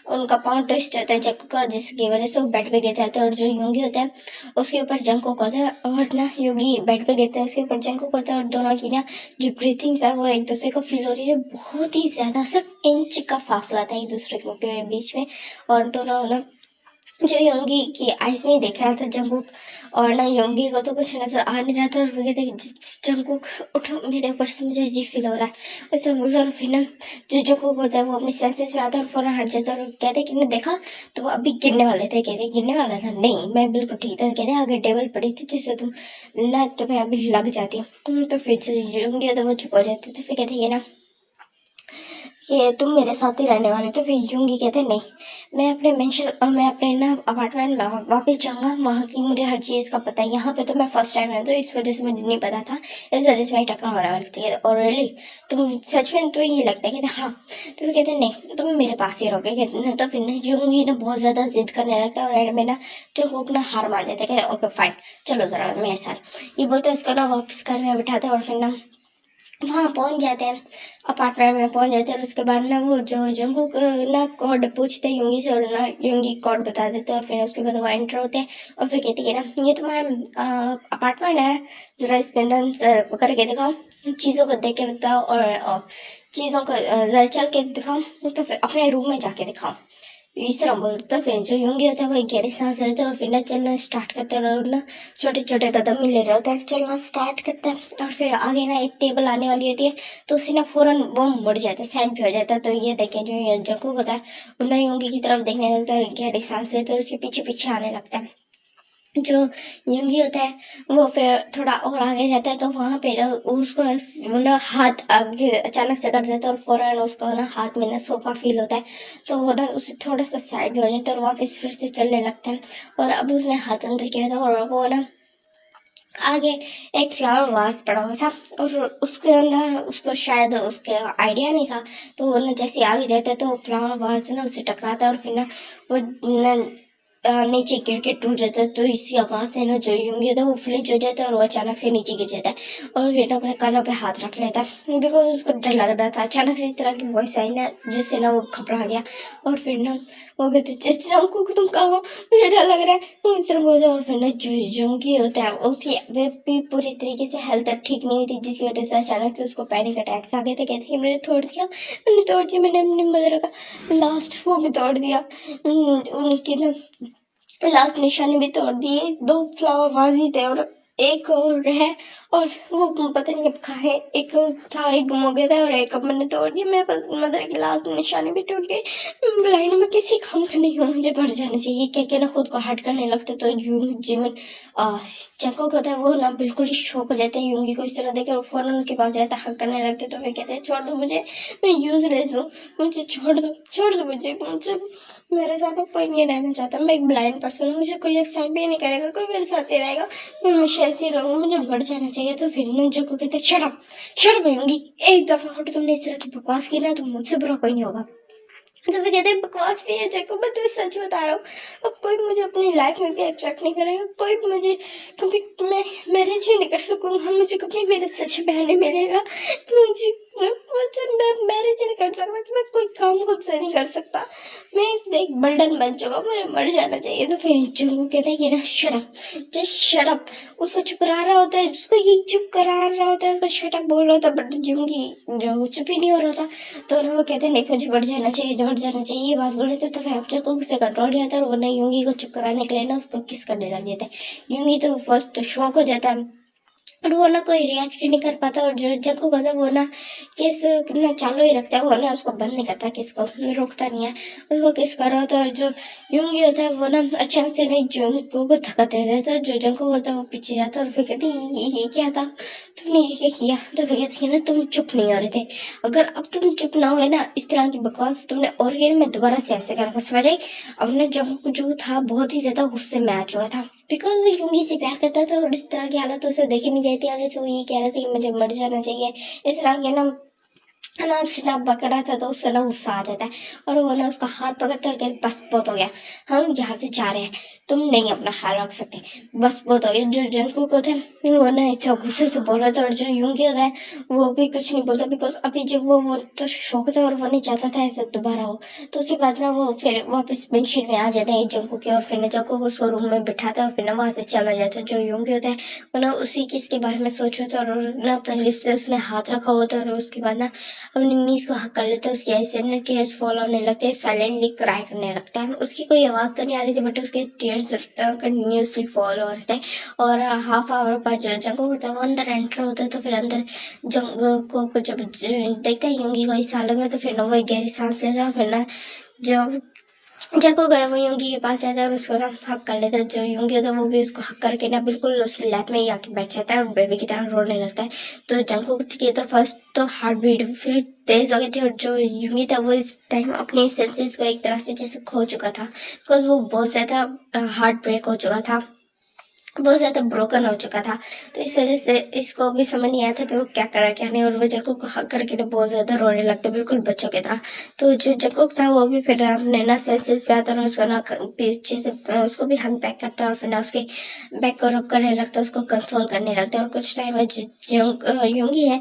S1: उनका पाँव ट्विस्ट होता है जंको का, जिसकी वजह से वो बेड पे गिर जाता है। और जो यूंगी होता है उसके ऊपर जंको होता है और ना यूंगी बेड पे गिरता है उसके ऊपर जंको होता है, और दोनों की ना जो ब्रीथिंग्स है वो एक दूसरे को फील हो रही है, बहुत ही ज्यादा सिर्फ इंच का फासला था एक दूसरे के बीच में। और दोनों ना जो योंगी की आइज में देख रहा था जंगकुक, और ना योंगी को तो कुछ नजर आ नहीं रहा था। और वो कहते जंगकुक उठो, मेरे ऊपर से मुझे अजीब फील हो रहा है। वैसे बोलता और फिर ना जो जंगकुक होता है वो अपने सेंसेस में आता है और फौरन हट जाता है और कहते कि ने देखा तुम अभी गिरने वाले थे। कहते गिरने वाला था? नहीं, मैं बिल्कुल ठीक था। कहते आगे टेबल पड़ी थी जिससे तुम ना तुम्हें अभी लग जाती। तो फिर जो योंगी होता है वो चुप हो जाते। तो फिर कहते ये ना कि तुम मेरे साथ ही रहने वाले। तो फिर यूंगी कहते नहीं, मैं अपने ना अपार्टमेंट में वापस जाऊंगा, वहाँ की मुझे हर चीज़ का पता है। यहाँ पे तो मैं फर्स्ट टाइम है तो इस वजह से मुझे नहीं पता था, इस वजह से मेरी टक्कर होने वाली थी। और रियली तुम सच में तो ये लगता है? कहते हाँ। तो फिर कहते नहीं, तुम मेरे पास ही रहोगे। कहते तो फिर ना यूंगी ना बहुत ज़्यादा जिद करने लगता है और एंड में ना जो वो अपना हार मान जाता है। कहते ओके फाइन, चलो ज़रा मेरे साथ। ये बोलते उसको ना वापस घर में बिठाते हैं और फिर ना वहाँ पहुंच जाते हैं, अपार्टमेंट में पहुंच जाते हैं। और उसके बाद ना वो जो जंगकुक ना कोड पूछते हैं योंगी से और ना योंगी कोड बता देते हैं। और फिर उसके बाद वो एंटर होते हैं और फिर कहती है ना ये तुम्हारा अपार्टमेंट है, जरा इसके अंदर करके दिखाओ, चीज़ों को देख के बताओ और चीज़ों को जरा चल के दिखाओ, तो फिर अपने रूम में जाके दिखाओ। इस तरह बोलते तो फिर जो योंगी होता है वो गहरी सांस लेता है और फिर ना चलना स्टार्ट करता है और ना छोटे छोटे कदम ही ले रहा होता है, चलना स्टार्ट करता है। और फिर आगे ना एक टेबल आने वाली होती है तो उसे ना फौरन वो मुड़ जाता है, साइड पे हो जाता है। तो ये देखें जो जंगकुक होता है वो ना योंगी की तरफ देखने लगता है और गहरी सांस लेता है और उसके पीछे पीछे आने लगता है। जो योंगी होता है वो फिर थोड़ा और आगे जाता है तो वहाँ पे ना उसको वो ना हाथ आगे अचानक से कर देता है और फौरन उसको ना हाथ में ना सोफा फील होता है। तो वो ना उसे थोड़ा सा साइड में हो जाता है और वापस फिर से चलने लगता है। और अब उसने हाथ अंदर किया था और वो ना आगे एक फ्लावर वास पड़ा हुआ था और उसके अंदर उसको शायद उसके आइडिया नहीं था। तो वो ना जैसे आगे जाता है तो फ्लावर वास ना उससे टकराता है और फिर ना वो ना नीचे गिर के टूट जाता है। तो इसी आवाज से ना जो यूंगी था वो फ्लिच हो जाता है और वो अचानक से नीचे गिर जाता है और फिर अपने कानों पे हाथ रख लेता है बिकॉज उसको डर लग रहा था। अचानक से इस तरह की वॉइस आई ना जिससे ना वो घबरा गया और फिर ना वो कहते जिस को तुम कहा हो, मुझे डर लग रहा है, वो इस तरह बोलते। और फिर ना जो यूंगी होता है उसकी वे भी पूरी तरीके से हेल्थ ठीक नहीं हुई थी जिसकी वजह से अचानक से उसको पैनिक अटैक्स आ गए थे। कहते हैं मैंने तोड़ दिया, मैंने अपनी मदर का लास्ट वो भी तोड़ दिया, उनकी ना लास्ट निशाने भी तोड़ दिए। दो फ्लावर वाज ही थे और एक और है और वो पता नहीं अब कहाँ है। एक था, एक गुम हो गया था और एक अब मैंने तोड़ दिया। मेरे मदर की लास्ट निशाने भी टूट गई। ब्लाइंड में किसी काम का नहीं हूँ, मुझे मर जाना चाहिए कह के ना खुद को हट करने लगता। तो जीवन जंगकुक होता है वो ना बिल्कुल ही शौक हो जाते हैं योंगी को इस तरह देखे और फौरन उनके पास जाता हक करने लगते। तो वे कहते हैं छोड़ दो मुझे, मैं यूजलेस हूँ, मुझे छोड़ दो मुझे मेरे साथ अब कोई नहीं रहना चाहता। मैं एक ब्लाइंड पर्सन हूँ, मुझे कोई एक्सेप्ट भी नहीं करेगा, कोई मेरे साथ नहीं रहेगा, मैं हमेशा ऐसे ही रहूँगा, मुझे मर जाना चाहिए। तो फिर ना जो को कहते शट अप होंगी, एक दफा हटो, तुमने इस तरह की बकवास की ना तो मुझसे बुरा कोई नहीं होगा। तो फिर कहते हैं बकवास नहीं है जैको, मैं तुम्हें सच बता रहा हूँ, अब कोई मुझे अपनी लाइफ में भी एक्सेप्ट नहीं करेगा, कोई मुझे कभी मैं मैरिज ही नहीं कर सकूंगा, मुझे कभी मेरे सच बहन नहीं मिलेगा, मैं मैरिज नहीं कर सकता, मैं कोई काम खुद से नहीं कर सकता, मैं एक बर्डन बन चुका, मुझे मर जाना चाहिए। तो फिर जो कहते हैं कि ना शट अप, उसको चुप करा रहा होता है, उसको ये चुप करा रहा होता है, उसको शट अप बोल रहा होता है बट जूंगी जो चुप ही नहीं हो रहा था। तो ना वो कहते हैं नहीं मुझे बढ़ जाना चाहिए ये बात बोल रहे थे। तो फिर अब जब उससे कंट्रोल नहीं आता और वो ना यूंगी को चुप कराने के लिए ना उसको किस करने लग जाता है। यूंगी तो फर्स्ट तो शॉक हो जाता है और वो ना कोई रिएक्ट ही नहीं कर पाता और जो जग्गू कहता है वो ना किस ना चालू ही रखता है, वो ना उसको बंद नहीं करता, किस को रोकता नहीं है, उसको किस कर रहा होता है। और जो यूंगी होता है वो ना अचानक से नहीं जंगू को धक्का दे देता है, जो जंगू होता है वो पीछे जाता है और फिर कहती ये क्या था, तुमने ये क्या किया। तो फिर कहती है ना तुम चुप नहीं हो रहे थे, अगर अब तुम चुप ना हुए ना इस तरह की बकवास तुमने और ये मैं दोबारा से ऐसे करूँगा, समझ आई। अब ना जंगू जो था बहुत ही ज्यादा गुस्से में आ चुका था बिकॉज वो यूंगी से प्यार करता था और इस तरह की हालत उसे देखी नहीं जाती। आगे से वो ये कह रहा था कि मुझे मर जाना चाहिए, इस तरह के ना अनाप शनाप बका रहा था। तो उससे ना गुस्सा आ जाता है और वो ना उसका हाथ पकड़ता है और कहते बस बहुत हो गया, हम यहाँ से जा रहे हैं, तुम नहीं अपना ख्याल रख सकते, बस बहुत हो गया। जो जंगकुक होता है वो ना इस तरह गुस्से से बोल रहा था और जो यूंगी होता है वो भी कुछ नहीं बोलता बिकॉज अभी जब वो तो शौक था और वो नहीं चाहता था ऐसा दोबारा हो। तो उसके बाद ना वो फिर वापस बेडशीट में आ जाता है जंगकुक के और फिर ना जंगकुक उसको रूम में बिठाता है और फिर ना वहाँ से चला जाता है। जो यूंगी होता है वो ना उसी किस के बारे में सोच रहा था और ना अपने लिप्स से उसने हाथ रखा होता है और उसके बाद ना अपनी नीज को हक कर लेता है, उसकी आई से ना टीयर्स फॉल होने लगते हैं, साइलेंटली क्राई करने लगता है। उसकी कोई आवाज़ तो नहीं आ रही थी बट उसके टीयर्स कंटिन्यूसली फॉल हो रहे थे। और हाफ आवर बाद जो जंगकुक होता है वो अंदर एंटर होता है। तो फिर अंदर जंगकुक को जब देखता है योंगी को इस हालत में, तो फिर ना वो एक गहरी सांस लेता है और फिर ना जो जब वो गया वो योंगी के पास जाता है और उसको ना हक कर लेता है। जो योंगी होता है वो भी उसको हक करके ना बिल्कुल उसकी लैप में ही आके बैठ जाता है और बेबी की तरह रोने लगता है। तो जंगकुक की तो फर्स्ट तो हार्ट बीट फिर तेज हो गई थी और जो योंगी था वो इस टाइम अपने सेंसेस को एक तरह से जैसे खो चुका था, बिकॉज वो बहुत ज़्यादा हार्ट ब्रेक हो चुका था, बहुत ज़्यादा ब्रोकन हो चुका था। तो इस वजह से इसको भी समझ नहीं आया था कि वो क्या करा क्या नहीं, और वो जंगकुक को हक करके ना बहुत ज़्यादा रोने लगता बिल्कुल बच्चों की तरह। तो जो जंगकुक था वो भी फिर अपने ना सेंसेस पे आता और उसको ना पीछे से उसको भी हक बैक करता है और फिर ना उसके बैक को रब करने लगता है, उसको कंसोल करने लगता है। और कुछ टाइम में योंगी है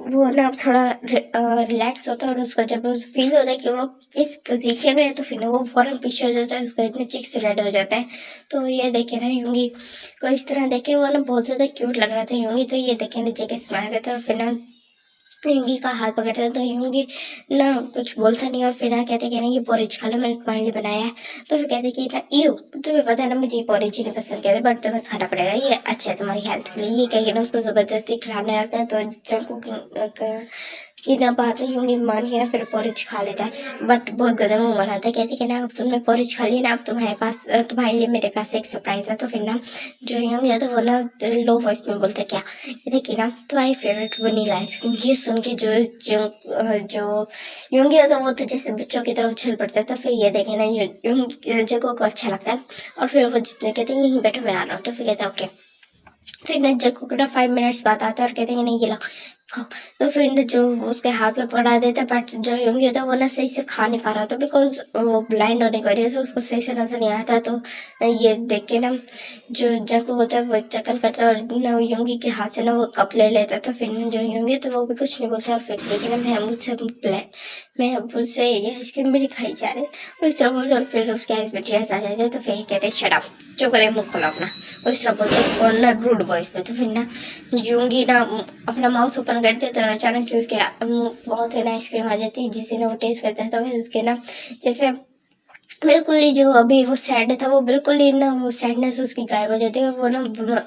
S1: वो ना थोड़ा रिलैक्स होता है और उसको जब फील होता है कि वो किस पोजीशन में है तो फिर ना वो फौरन पीछे हो जाता है, उसका इतने चिक्स रेड हो जाता है। तो ये देखे ना योंगी को इस तरह देखे वो ना बहुत ज़्यादा क्यूट लग रहा था योंगी। तो ये देखे नीचे के स्माइल करता है और फिर ना योंगी का हाथ पकड़ता है। तो योंगी ना कुछ बोलता नहीं और फिर ना कहते कि ना ये पोरिज खा लो, मैंने तुम्हारे लिए बनाया है। तो फिर कहते कि ना यू तुम्हें पता है ना मुझे पोरिज ही नहीं पसंद कहते बट तुम्हें खाना पड़ेगा, ये अच्छा है तुम्हारी हेल्थ के लिए, ये कह के ना उसको ज़बरदस्ती खिलाने लगता है। तो जंगकुक कि ना बात नहीं होंगी मान के ना फिर पोरिज खा लेता है बट बहुत गंदा मुंह बनाता है। कहते कि ना अब तुमने पोरिज खा लिया ना, अब तुम्हारे लिए मेरे पास एक सरप्राइज है। तो फिर ना जो योंगी है तो वो ना लो वॉइस में बोलते क्या, कहते कि ना तुम्हारी फेवरेट वनीला आइसक्रीम। ये सुन के जो योंगी है तो वो तो जैसे बच्चों की तरह उछल पड़ता है। तो फिर ये देखे ना जगह को अच्छा लगता है और फिर वो जितने कहते हैं यहीं बैठो मैं आ रहा हूँ। तो फिर कहता है ओके। फिर ना जग्गू ना 5 मिनट्स बाद आता है और कहते हैं नहीं ये लो खाओ। तो फिर ना जो उसके हाथ में पकड़ा देता है बट जो योंगी होता है वो ना सही से खा नहीं पा रहा था बिकॉज वो ब्लाइंड होने की वजह से उसको सही से नजर नहीं आया था। तो ये देख के ना जो जग्गू होता है वो एक चक्कर करता है और ना योंगी के हाथ से ना वो कप ले लेता था। फिर जो योंगी तो वो भी कुछ नहीं बोलता और फिर देखिए ना मैं मुझसे ये आइसक्रीम भी नहीं खाई जा रही उस तरह बोलते और फिर उसके आइस में टीयर्स आ जाते तो फिर कहते शट अप, जो करे मुँह खोलो अपना, उस तरह बोलते और ना रूड वॉइस में। तो फिर ना योंगी ना अपना माउथ ओपन करते तो अचानक से उसके माउथ में आइसक्रीम आ जाती है जिसे ना वो टेस्ट करता है। तो फिर उसके ना जैसे बिल्कुल ही जो अभी वो सैड था वो बिल्कुल ही ना वो सैडनेस उसकी गायब हो जाती है और वो ना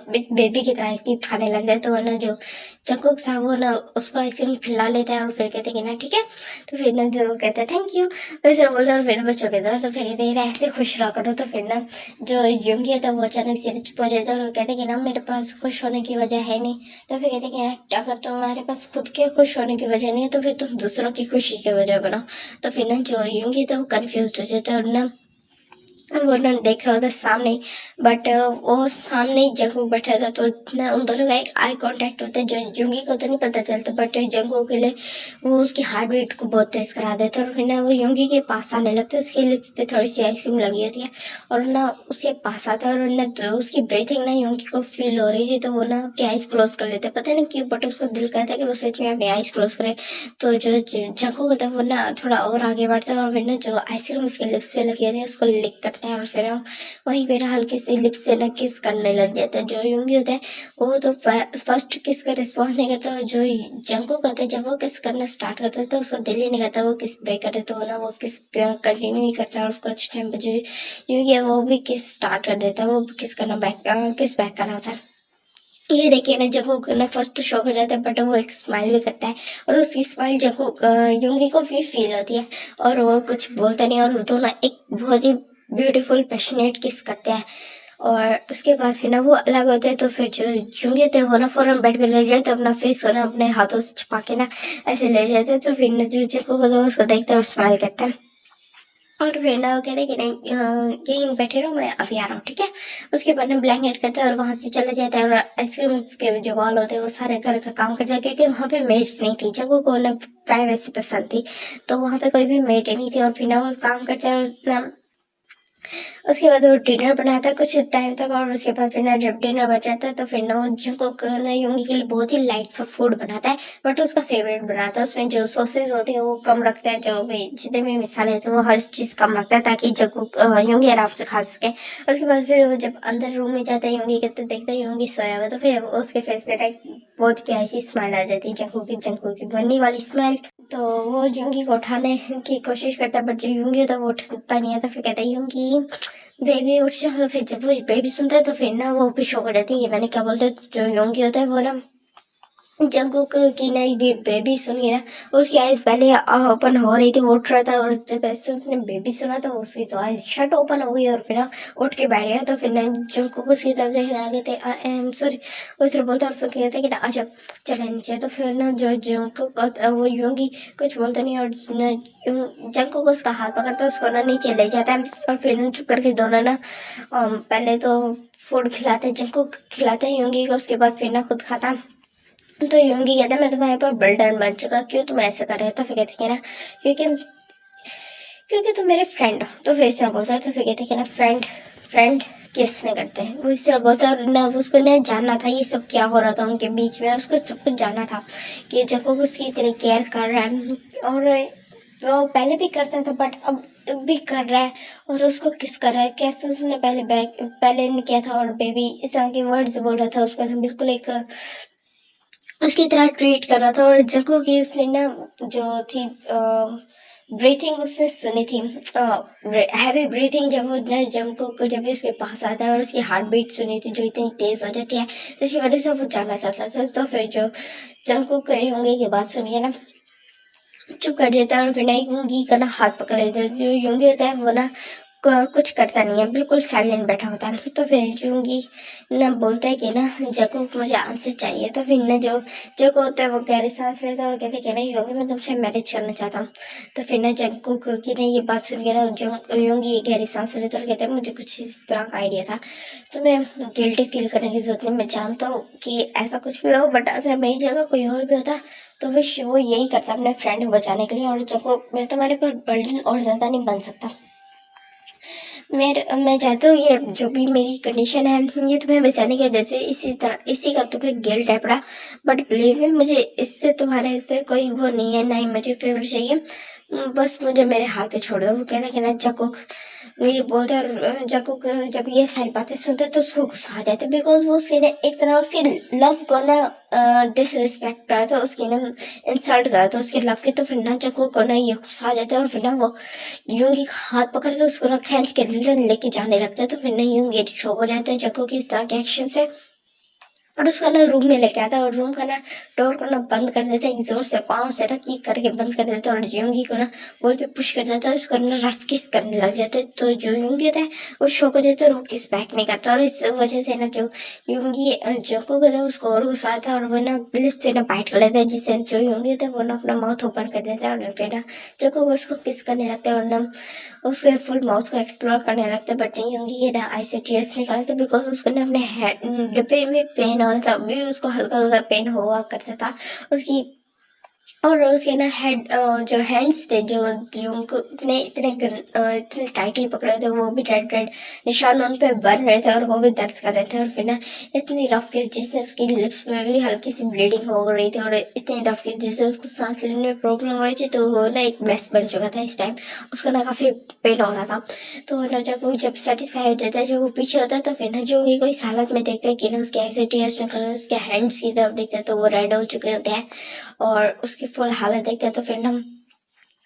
S1: बेबी की तरह आइसक्रीम खाने लग जाए। तो वो ना जो जंगकुक था वो ना उसको आइसक्रीम खिला लेता है और फिर कहते हैं कि ना ठीक है। तो फिर ना जो कहता है थैंक यू वैसे बोलता है और फिर बच्चों की तरह। तो फिर कहते हैं ऐसे खुश रहा करो। तो फिर ना जो योंगी है तो वो अचानक से चुप हो जाता है और कहते हैं कि ना मेरे पास खुश होने की वजह है नहीं। तो फिर कहते हैं कि अगर तुम्हारे पास खुद के खुश होने की वजह नहीं है तो फिर तुम दूसरों की खुशी की वजह बनाओ। तो फिर ना जो योंगी था वो कन्फ्यूज हो जाता है और ना वो ना देख रहा था सामने बट वो सामने ही जंगकुक बैठा था। तो ना उन दोनों का एक आई कांटेक्ट होता है जो योंगी को तो नहीं पता चलता बट जंगकुक के लिए वो उसकी हार्ट बीट को बहुत तेज करा देता है और फिर ना वो योंगी के पास आने लगता है। उसके लिप्स पे थोड़ी सी आइसक्रीम लगी होती है और ना उसके पास आता है और ना तो उसकी ब्रीथिंग ना योंगी को फील हो रही थी। तो वो ना अपनी आइस क्लोज कर लेते पता नहीं क्यों बट उसको दिल कहता है कि वो सच में अपनी आइस क्लोज करे। तो जो जंगकुक होता है वो ना थोड़ा और आगे बढ़ता है और फिर ना जो आइसक्रीम उसके लिप्स पे लगी होती है उसको लिक करता है और फिर वहीं पे हल्के से लिप्स से ना किस करने लग जाता है। जो योंगी होता है वो तो फर्स्ट किस का रिस्पॉन्स नहीं करता और जो जंगकुक होता है जब वो किस करना स्टार्ट करता है तो उसको दिल ही नहीं करता वो किस ब्रेक करे। तो ना वो किस कंटिन्यू ही करता है और कुछ टाइम पे जो योंगी है वो भी किस स्टार्ट कर देता है, वो किस करना किस बैक करना होता है। ये देखिए ना जंगकुक ना फर्स्ट तो शॉक हो जाता है बट वो एक स्माइल भी करता है और उसकी स्माइल जंगकुक योंगी को भी फील होती है और वो कुछ बोलता नहीं और दोनों एक बहुत ही ब्यूटीफुल पैशनेट किस करते हैं। और उसके बाद फिर ना वो अलग होते हैं। तो फिर जो योंगी थे वो ना फौरन बेड पे लेट जाते अपना फेस को ना अपने हाथों से छुपा के ना ऐसे ले जाते। तो फिर ना जो जंगकुक होता है उसको देखता है और स्माइल करता है और फिर ना वो कहते हैं कि नहीं यहीं बैठे रहो मैं अभी आ रहा हूँ ठीक है। उसके बाद ना ब्लैंकेट करता है और वहाँ से चला जाता है और आइसक्रीम के जो वाल होते हैं वो सारे घर का काम करता है क्योंकि वहाँ पे मेड्स नहीं थी, जगह को ना प्राइवेसी पसंद थी तो वहाँ पे कोई भी मेड नहीं थी। और फिर ना वो काम करता है और ना उसके बाद वो डिनर बनाता है कुछ टाइम तक और उसके बाद फिर ना जब डिनर बच जाता है तो फिर ना वो जंगकुक ना योंगी के लिए बहुत ही लाइट सा फूड बनाता है बट उसका फेवरेट बनाता है। उसमें जो सॉसेज होते हैं वो कम रखता है, जो भी जितने भी मसाले होते हैं वो हर चीज़ कम रखता है ताकि जंगकुक योंगी आराम से खा सके। उसके बाद फिर वो जब अंदर रूम में जाता है योंगी के तो देखता है योंगी सोया हुआ तो फिर उसके फेस पे बहुत प्यारी सी स्माइल आ जाती है, जंगकुक की बनी वाली स्माइल। तो वो युंगी को उठाने की कोशिश करता है, बट जो युंगी होता है वो उठता नहीं है। तो फिर कहता है युंगी बेबी उठ जाओ। तो फिर जब वो बेबी सुनता है तो फिर ना वो भी शौक हो जाती है। ये मैंने क्या बोलते हैं, जो योंगी होता है वो ना जंगकुक की नई बेबी सुन के ना उसकी आइज पहले ओपन हो रही थी, वो उठ रहा था, और जब ऐसे उसने बेबी सुना तो उसकी तो आइज शट ओपन हो गई और फिर ना उठ के बैठ गया। तो फिर ना जंगकुक उसकी तरफ देखने आ गए थे, आई एम सॉरी वो तरह बोलता, और फिर कहते कि ना अच्छा चले नीचे। तो फिर ना जो जंगकुक वो योंगी कुछ बोलता नहीं, और जंगकुक उसका हाथ पकड़ता है, उसको ना नीचे ले जाता है, और फिर ना चुप करके दोनों ना पहले तो फूड खिलाते हैं, जंगकुक खिलाते हैं योंगी को, उसके बाद फिर ना खुद खाता है। तो योंगी कहता है मैं तुम्हारे पर बर्डन बन चुका, क्यों तुम ऐसे कर रहे हो। तो फिर कहते हैं ना क्योंकि क्योंकि तुम मेरे फ्रेंड हो। तो फिर इस तरह बोलता है। तो फिर कहते हैं ना फ्रेंड फ्रेंड किसने करते हैं, वो इस तरह बोलता है। और ना उसको ना जानना था ये सब क्या हो रहा था उनके बीच में, उसको सब कुछ जानना था कि जब वो उसकी इतनी केयर कर रहा है, और वो पहले भी करता था बट अब भी कर रहा है, और उसको किस कर रहा है, कैसे उसने पहले नहीं किया था, और बेबी इस तरह के वर्ड्स बोल रहा था, उसका ना बिल्कुल एक उसकी तरह ट्रीट कर रहा था। और जगह की उसने ना जो थी ब्रीथिंग उसने सुनी थी, हैवी ब्रीथिंग, जब वो जंको जब भी उसके पास आता है और उसकी हार्ट बीट सुनी थी जो इतनी तेज हो जाती है, तो इसी वजह से वो जानना चाहता था। तो फिर जो जंको कहे होंगे की बात सुनिए ना चुप कर देता है, और फिर ना योंगी का ना हाथ पकड़ लेता है। जो योंगी होता है वो ना कुछ करता नहीं है, बिल्कुल साइलेंट बैठा होता है। तो फिर योंगी ना बोलता है कि ना जको मुझे आंसर चाहिए। तो फिर ना जो जको होता है वो गहरी सांस लेता है और कहते कि ना योंगी मैं तुमसे मैरिज करना चाहता हूँ। तो फिर ना जको की ना ये बात सुन के ना योंगी गहरी सांस लेता है और कहते हैं मुझे कुछ इस तरह का आइडिया था, तो मैं गिल्टी फील करने की जरूरत नहीं, मैं जानता हूँ कि ऐसा कुछ भी हो, बट अगर मेरी जगह कोई और भी होता तो वो यही करता अपने फ्रेंड को बचाने के लिए, और जब मैं तुम्हारे पर बर्डन और ज़्यादा नहीं बन सकता। मैं चाहता हूँ ये जो भी मेरी कंडीशन है ये तुम्हें बचाने की वजह से इसी का तुम्हें गिल्ट है पड़ा, बट बिलीव में मुझे इससे कोई वो नहीं है, ना ही मुझे फेवर चाहिए, बस मुझे मेरे हाथ पे छोड़ दो। वो कहता है कि ना जकुक ये बोलते हैं, और जकुक जब ये सारी बातें सुनते तो उसको गुस्सा आ जाता है, बिकॉज वो उसकी ना एक तरह उसके लव को ना डिसरिस्पेक्ट करा था, उसकी ना इंसल्ट करा था उसके लव के। तो फिर ना जकुक को ना ये गुस्सा आ जाता है, और फिर ना वो यूंगी हाथ पकड़ते उसको ना खींच के लेके जाने लगता है। तो फिर ना यूंगी शौक हो जाता है जको की इस तरह के एक्शन से, और उसका ना रूम में लेके आता है, और रूम का ना डोर को ना बंद कर देता है, जोर से पाँव से ना किक करके बंद कर देता है, और योंगी को ना वॉल पे पुश कर देता है, उसको ना रस किस करने लग जाता है। तो जो योंगी होता है वो शौक हो जाता है, और वो किस बैक नहीं करता, और इस वजह से ना जो योंगी जोको होता है उसको और गुस्सा आता है, और वो ना लिस्ट से ना बाइट कर लेता है, जिससे जो योंगी होता है वो ना अपना माउथ ओपन कर देता है, और फिर ना जोको उसको किस करने लगता है, और ना उसके फुल माउथ को एक्सप्लोर करने लगता है। बट नहीं होंगी ये ना आई से टीयर्स निकालते, बिकॉज उसको ना अपने डिब्बे में पेन हो रहा था, अभी उसको हल्का हल्का पेन हुआ करता था उसकी, और उसके ना जो हैंड्स थे जो जो उनको इतने टाइटली पकड़े थे, वो भी रेड रेड निशान उन पे बन रहे थे, और वो भी दर्द कर रहे थे, और फिर ना इतनी रफ केस जिससे उसकी लिप्स में भी हल्की सी ब्लीडिंग हो रही थी, और इतनी रफ केस जिससे उसको सांस लेने में प्रॉब्लम हो रही थी। तो वो ना एक मैस बन चुका था इस टाइम, उसको ना काफ़ी पेन हो रहा था। तो ना जब सेटिस्फाई हो जाता है जो वो पीछे होता है, तो फिर ना जो भी कोई इस हालत में देखते हैं कि ना उसके ऐसे टीयर्स निकल रहे हैं, उसके हैंड्स की तरफ देखते हैं तो वो रेड हो चुके होते हैं, और उसकी फुल हालत देखते हैं। तो फिर ना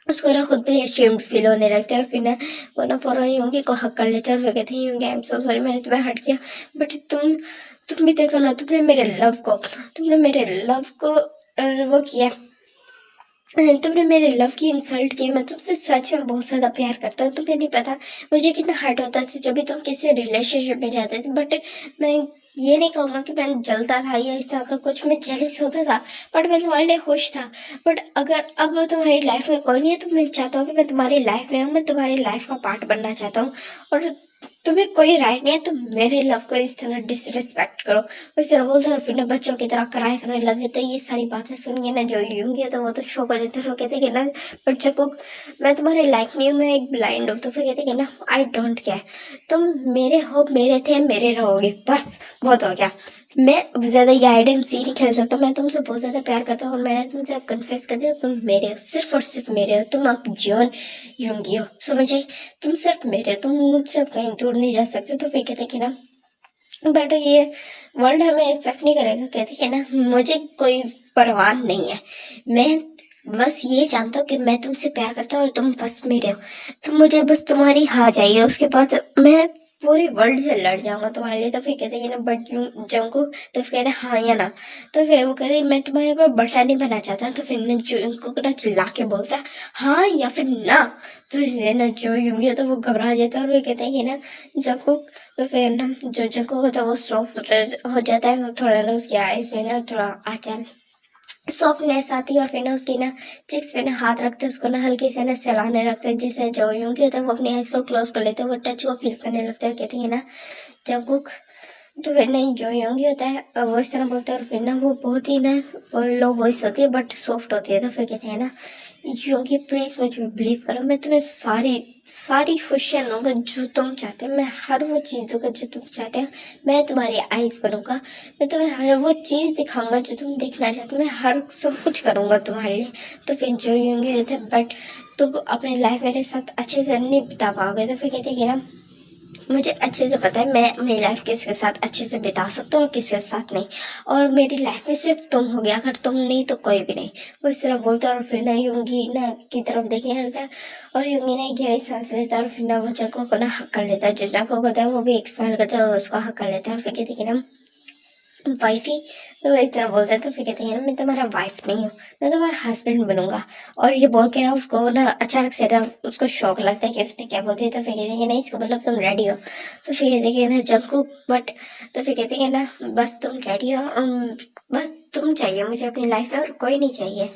S1: उसको ना खुद भी अशेम्ड फील होने लगता है, और फिर ना वो ना फौरन योंगी को हक कर लेते हैं, और वो कहते हैं योंगी आई एम सो सॉरी मैंने तुम्हें हर्ट किया, बट तुम भी देखो ना, तुमने मेरे लव को वो किया, तुमने मेरे लव की इंसल्ट की। मैं तुमसे सच में बहुत ज़्यादा प्यार करता हूँ, तुम्हें नहीं पता मुझे कितना हर्ट होता था जब भी तुम किसी रिलेशनशिप में जाते थे, बट मैं ये नहीं कहूँगा कि मैं जलता था या इस तरह का कुछ, मैं जेलस होता था, बट मैं तुम्हारे लिए खुश था। बट अगर अब तुम्हारी लाइफ में कोई नहीं है तो मैं चाहता हूँ कि मैं तुम्हारी लाइफ में हूँ, मैं तुम्हारी लाइफ का पार्ट बनना चाहता हूँ, और तुम्हें कोई राइट नहीं है तुम मेरे लव को इस तरह डिसरिस्पेक्ट करो। इस तरह बोलते और फिर ना बच्चों की तरह कराए करने लगे। तो ये सारी बातें सुन के ना जो यूंगी है तो वो तो शौक हो जाते हैं, कहते कि ना बट जब मैं तुम्हारे लाइफ नहीं हूँ, मैं एक ब्लाइंड हूँ। तो फिर कहते कि ना आई डोंट केयर, तुम मेरे हो, मेरे थे, मेरे रहोगे, बस बहुत हो गया। मैं अब ज़्यादा ये हाइड एंड सी नहीं खेल सकता, मैं तुमसे बहुत ज़्यादा प्यार करता हूँ, और मैंने तुमसे अब कन्फेस कर दिया तुम मेरे हो, सिर्फ और सिर्फ मेरे हो, तुम अब जीवन यूंगी हो, समझ आई, तुम सिर्फ मेरे हो, तुम मुझसे अब कहीं दूर नहीं जा सकते। तो फिर कहते कि ना बट ये वर्ल्ड हमें एक्सेप्ट नहीं करेगा, कहते कि ना मुझे कोई परवाह नहीं है, मैं बस ये जानता हूँ कि मैं तुमसे प्यार करता हूँ और तुम बस मेरे हो। तो मुझे बस तुम्हारी हाँ चाहिए, उसके बाद मैं पूरे वर्ल्ड से लड़ जाऊंगा तुम्हारे लिए। तो फिर कहते हैं ना बट यू जंको, तो फिर कहते हाँ या ना। तो फिर वो कहते मैं तुम्हारे को बटला नहीं बना चाहता। तो फिर ना जो उनको ना चिल्ला के बोलता है हाँ या फिर ना। तो इसलिए ना जो यूंगी तो वो घबरा जाता है और वो कहते हैं ना जंको। तो फिर ना जो जंको होता है वो सॉफ्ट हो जाता है, थोड़ा ना उसकी आइज में ना थोड़ा आता है सॉफ्टनेस आती है। और फिर ना उसकी ना चिक्स पे ना हाथ रखते हैं, उसको ना हल्के से ना सहलाने रखते हैं, जिससे जो यूंगी होता है वो अपनी आइज को क्लोज कर लेते हैं, वो टच को फील करने लगते हैं। कहते हैं ना जब वो तो फिर ना जो यंगी होता है वो इस तरह बोलता है और फिर ना वो बहुत ही ना लो वॉइस होती है बट सॉफ्ट होती है। तो फिर कहते हैं ना यंगी प्लीज मुझे बिलीव करो, मैं तुम्हें सारी सारी खुशियाँ दूंगा जो तुम चाहते हो, मैं हर वो चीज़ दूंगा जो तुम चाहते हो, मैं तुम्हारी आइज बनूंगा, मैं तुम्हें हर वो चीज़ दिखाऊंगा जो तुम देखना चाहते हो, मैं हर सब कुछ करूंगा तुम्हारे लिए। तो फिर जो यंगी होता है बट तुम अपनी लाइफ मेरे साथ अच्छे से नहीं बिता पाओगे। तो फिर कहते हैं ना मुझे अच्छे से पता है मैं अपनी लाइफ किसके साथ अच्छे से बिता सकता हूँ और किसके साथ नहीं, और मेरी लाइफ में सिर्फ तुम हो गया, अगर तुम नहीं तो कोई भी नहीं। वो इस तरह बोलता है और फिर ना यूंगी ना की तरफ देखने लगता है और यूंगी ना गहरी सांस लेता है और फिर ना वो जंको को ना हक कर लेता है। जो जंको होता है वो भी एक स्माइल करता है और उसको हक कर लेता है और फिर कहते हैं ना वाइफी। तो इस तरह बोलता है। तो फिर कहते हैं ना मैं तुम्हारा वाइफ नहीं हूँ, मैं तुम्हारा हस्बैंड बनूंगा। और ये बोल के ना उसको ना अचानक से ना उसको शौक लगता है कि उसने क्या बोलती है। तो फिर कहते हैं ना इसका मतलब तुम रेडी हो। तो फिर कहते हैं ना जंकू बट, तो फिर कहते हैं ना बस तुम रेडी हो और बस तुम चाहिए मुझे अपनी लाइफ में और कोई नहीं चाहिए।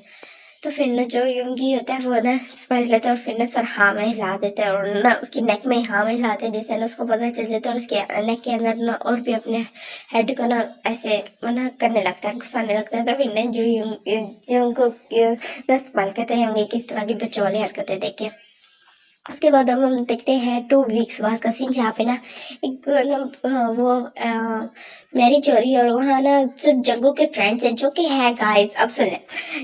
S1: तो फिर ना जो यूंगी होता है वो ना स्माइल करता है और फिर ना सर हाँ में हिला देता है और ना उसकी नेक में हाँ में हिलाते हैं, जिससे ना उसको पता चल जाता है और उसके नेक के अंदर ना और भी अपने हेड को ना ऐसे मना करने लगता है, घुसाने लगता है। तो फिर ना जो उनको ना स्माइल करते हैं यूंगी किस तरह की बच्चों वाली हरकतें देखे। उसके बाद अब हम देखते हैं 2 वीक्स बाद का सीन, जहाँ पे ना एक ना वो मैरिज हो रही है और वहाँ ना सिर्फ जग्गू के फ्रेंड्स है जो कि है गाइस। अब सुने,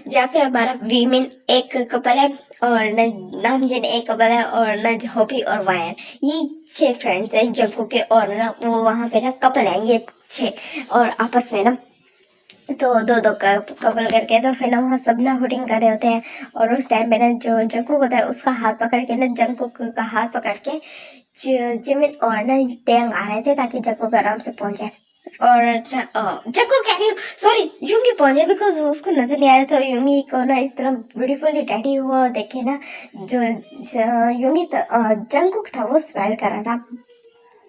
S1: जहाँ पे हमारा वीमेन एक कपल है और न नामजिन एक कपल है और न हॉबी और वायन, ये 6 फ्रेंड्स है जग्गू के। और ना वो वहाँ पे ना कपल है ये 6 और आपस में ना तो दो दो कपल करके तो फिर ना वहाँ सब ना हुटिंग कर रहे होते हैं। और उस टाइम पे ना जो जंकुक होता है उसका हाथ पकड़ के ना जंकुक का हाथ पकड़ के जिमिन और ना टेंग आ रहे थे ताकि जंकुक आराम से पहुंचे। और जंकुक कह रही हूँ सॉरी यूंगी पहुंचे बिकॉज उसको नजर नहीं आ रहा था यूंगी को ना इस तरह ब्यूटीफुली डैडी हुआ देखे ना। जो यूंगी जंकुक था वो स्माइल कर रहा था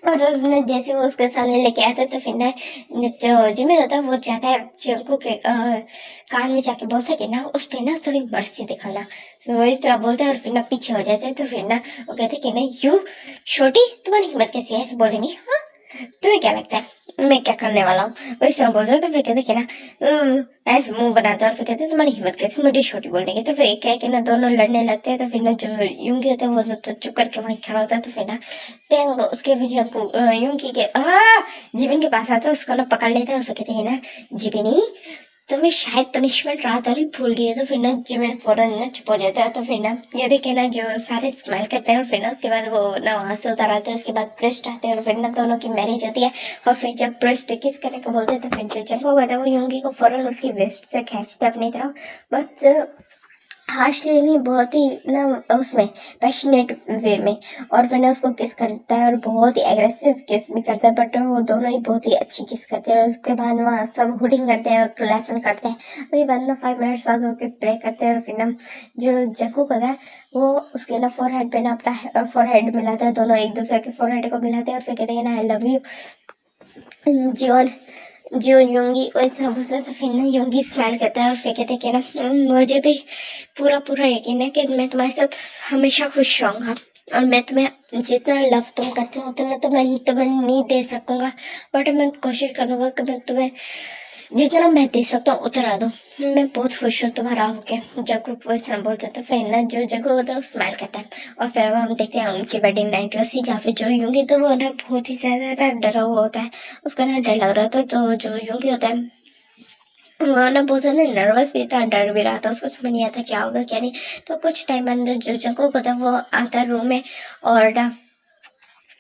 S1: और उसने जैसे वो उसके सामने लेके आता तो फिर ना जो जिमिन होता है वो जाता है जंकू के कान में जाके बोलता है कि ना उस पे ना थोड़ी मर्सी दिखाना। तो वो इस तरह बोलता है और फिर ना पीछे हो जाते हैं। तो फिर ना वो कहते हैं कि ना यू छोटी तुम्हारी हिम्मत कैसी है ऐसे बोलेंगी, हाँ तुम्हें क्या लगता है मैं क्या करने वाला हूँ। वो इस तरह बोलते हैं। तो फिर कहते कि ना ऐसे मुंह बनाते और फिर कहते हैं तुम्हारी हिम्मत कैसी मुझे छोटी बोलने की। तो फिर एक कह के ना दोनों लड़ने लगते हैं। तो फिर ना जो यूंगी होता है वो तो चुप करके वहीं खड़ा होता है। तो फिर ना टेंग उसके यूंगी के जीवन के पास आता है, उसको ना पकड़ लेते हैं और फिर कहते हैं ना जीवनी तुम्हें शायद पनिशमेंट रात वाली भूल गई है। तो फिर ना जिमिन फौरन ना चुप हो जाता है। तो फिर ना ये देखे ना जो सारे स्माइल करते हैं और फिर ना उसके बाद वो ना वहाँ से उतर आते हैं। उसके बाद प्रेस्ट आते हैं और फिर ना दोनों की मैरिज होती है। और फिर जब प्रेस्ट किस करने को बोलते हैं तो फिर जो जंको होता है वो यूंगी को फौरन उसकी वेस्ट से खींचता है अपनी तरफ। बट हार्शली बहुत ही ना उसमें पैशनेट वे में, और फिर ना उसको किस करता है और बहुत ही एग्रेसिव किस भी करता है। बट वो दोनों ही बहुत ही अच्छी किस करते हैं। और उसके बाद वहाँ सब हुडिंग करते हैं और क्लैपिंग करते हैं। उसके बाद ना 5 मिनट्स बाद वो किस ब्रेक करते हैं और फिर ना जो जक्कू होता है वो उसके ना फोरहेड पे ना अपना फोरहेड मिलाता है, दोनों एक दूसरे के फोरहेड को मिलाते हैं और फिर कहते हैं ना आई लव यू जियोन जो यूंगी वैसा बोलता है। तो फिर ना यूंगी स्माइल करता है और फिर कहते कि ना मुझे भी पूरा पूरा यकीन है कि मैं तुम्हारे साथ हमेशा खुश रहूंगा और मैं तुम्हें जितना लव तुम करते हो उतना तो मैं तुम्हें नहीं दे सकूंगा, बट मैं कोशिश करूंगा कि मैं तुम्हें जितना मैं दे सकता हूँ उतना दूँ। मैं बहुत खुश हूँ तुम्हारा होके। जग्गू को इस तरह बोलते तो फिर ना जो जग्गू होता है वो स्माइल करता है। और फिर हम देखते हैं उनकी वेडिंग नाइट का सी, जहाँ पे जो यूंगी तो वो ना बहुत ही ज्यादा डरा हुआ होता है, उसका ना डर लग रहा था। तो जो यूंगी होता है वो ना बहुत ज्यादा नर्वस भी था, डर भी रहा था, उसको समझ नहीं आता क्या होगा क्या नहीं। तो कुछ टाइम अंदर जो जग्गू होता है वो आता है रूम में और ना